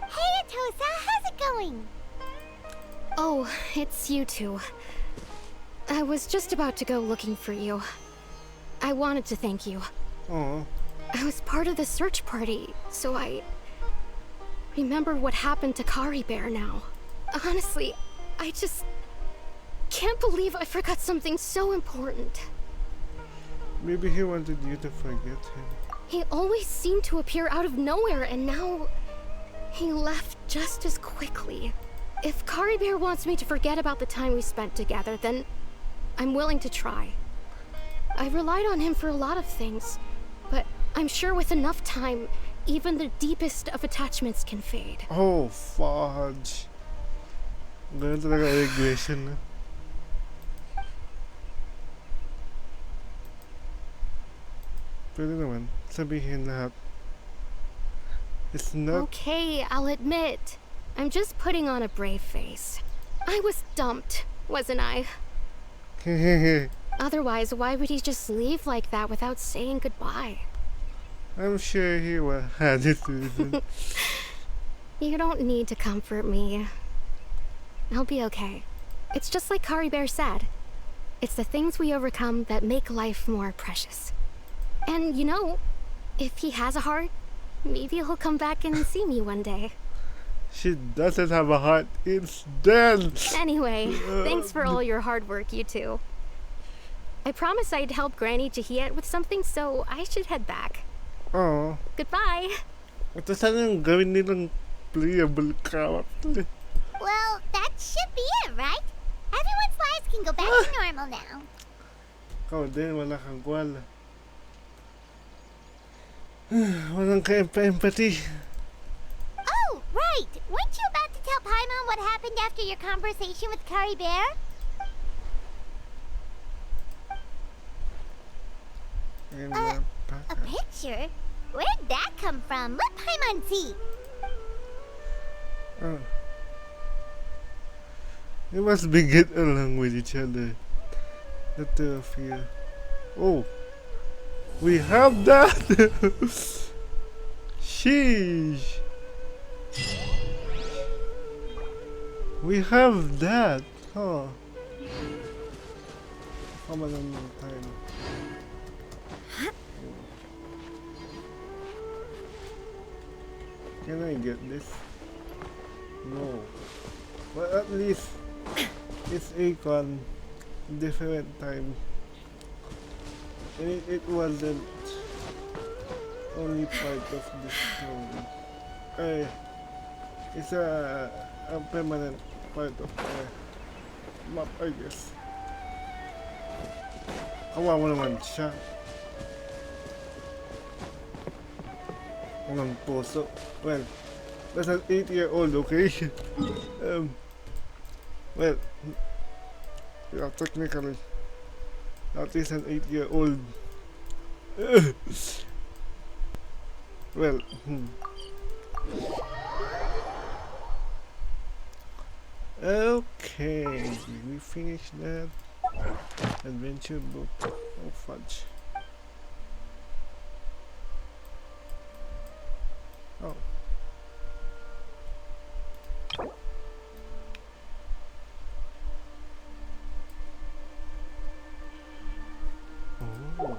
Hey, Atosa, how's it going? Oh, it's you two. I was just about to go looking for you. I wanted to thank you. Oh. I was part of the search party, so I remember what happened to Kari Bear now. Honestly, I just can't believe I forgot something so important. Maybe he wanted you to forget him. He always seemed to appear out of nowhere, and now he left just as quickly. If Kari Bear wants me to forget about the time we spent together, then I'm willing to try. I relied on him for a lot of things, but I'm sure with enough time, even the deepest of attachments can fade. Oh, fudge. Ganun talaga regression na. Pwede naman sabihin lahat. It's not... Okay, I'll admit. I'm just putting on a brave face. I was dumped, wasn't I? Otherwise, why would he just leave like that without saying goodbye? I'm sure he had his reason. You don't need to comfort me. I'll be okay. It's just like Kari Bear said. It's the things we overcome that make life more precious. And you know, if he has a heart, maybe he'll come back and see me one day. She doesn't have a heart. It's dead. Anyway, thanks for all your hard work, you two. I promised I'd help Granny Jahiet with something, so I should head back. Oh. Goodbye. Ito sana yung gawin nilang playable character. Well, that should be it, right? Everyone's lives can go back to normal now. Ikaw din, wala kang gwala. Walang ka-empathy. Oh, right! Weren't you about to tell Paimon what happened after your conversation with Kari Bear? A picture? Where'd that come from? Let Paimon see! Oh. You must be get along with each other. The two of you. Oh! We have that! Sheesh! We have that! Huh? Come on time. Can I get this? No. But at least it's Akon different time. And it wasn't only part of the story. It's a permanent part of the map, I guess. Kawawa naman siya. Walang puso. Well, that's an 8-year-old, okay? Well, yeah, technically, that is an 8-year-old. Well, okay, did we finish that adventure book? Oh fudge. Oh. Oh.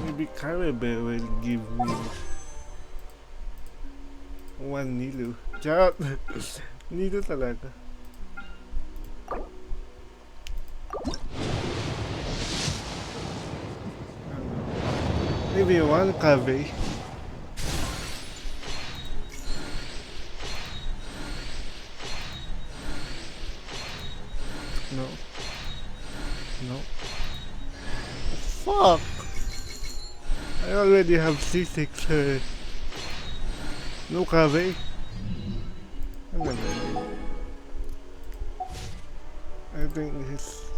Maybe Caribou will give me 1 Nilo. Charot! Nilo talaga. Maybe 1 Cave. No. No. Fuck! I already have C6. No Cave. I think this is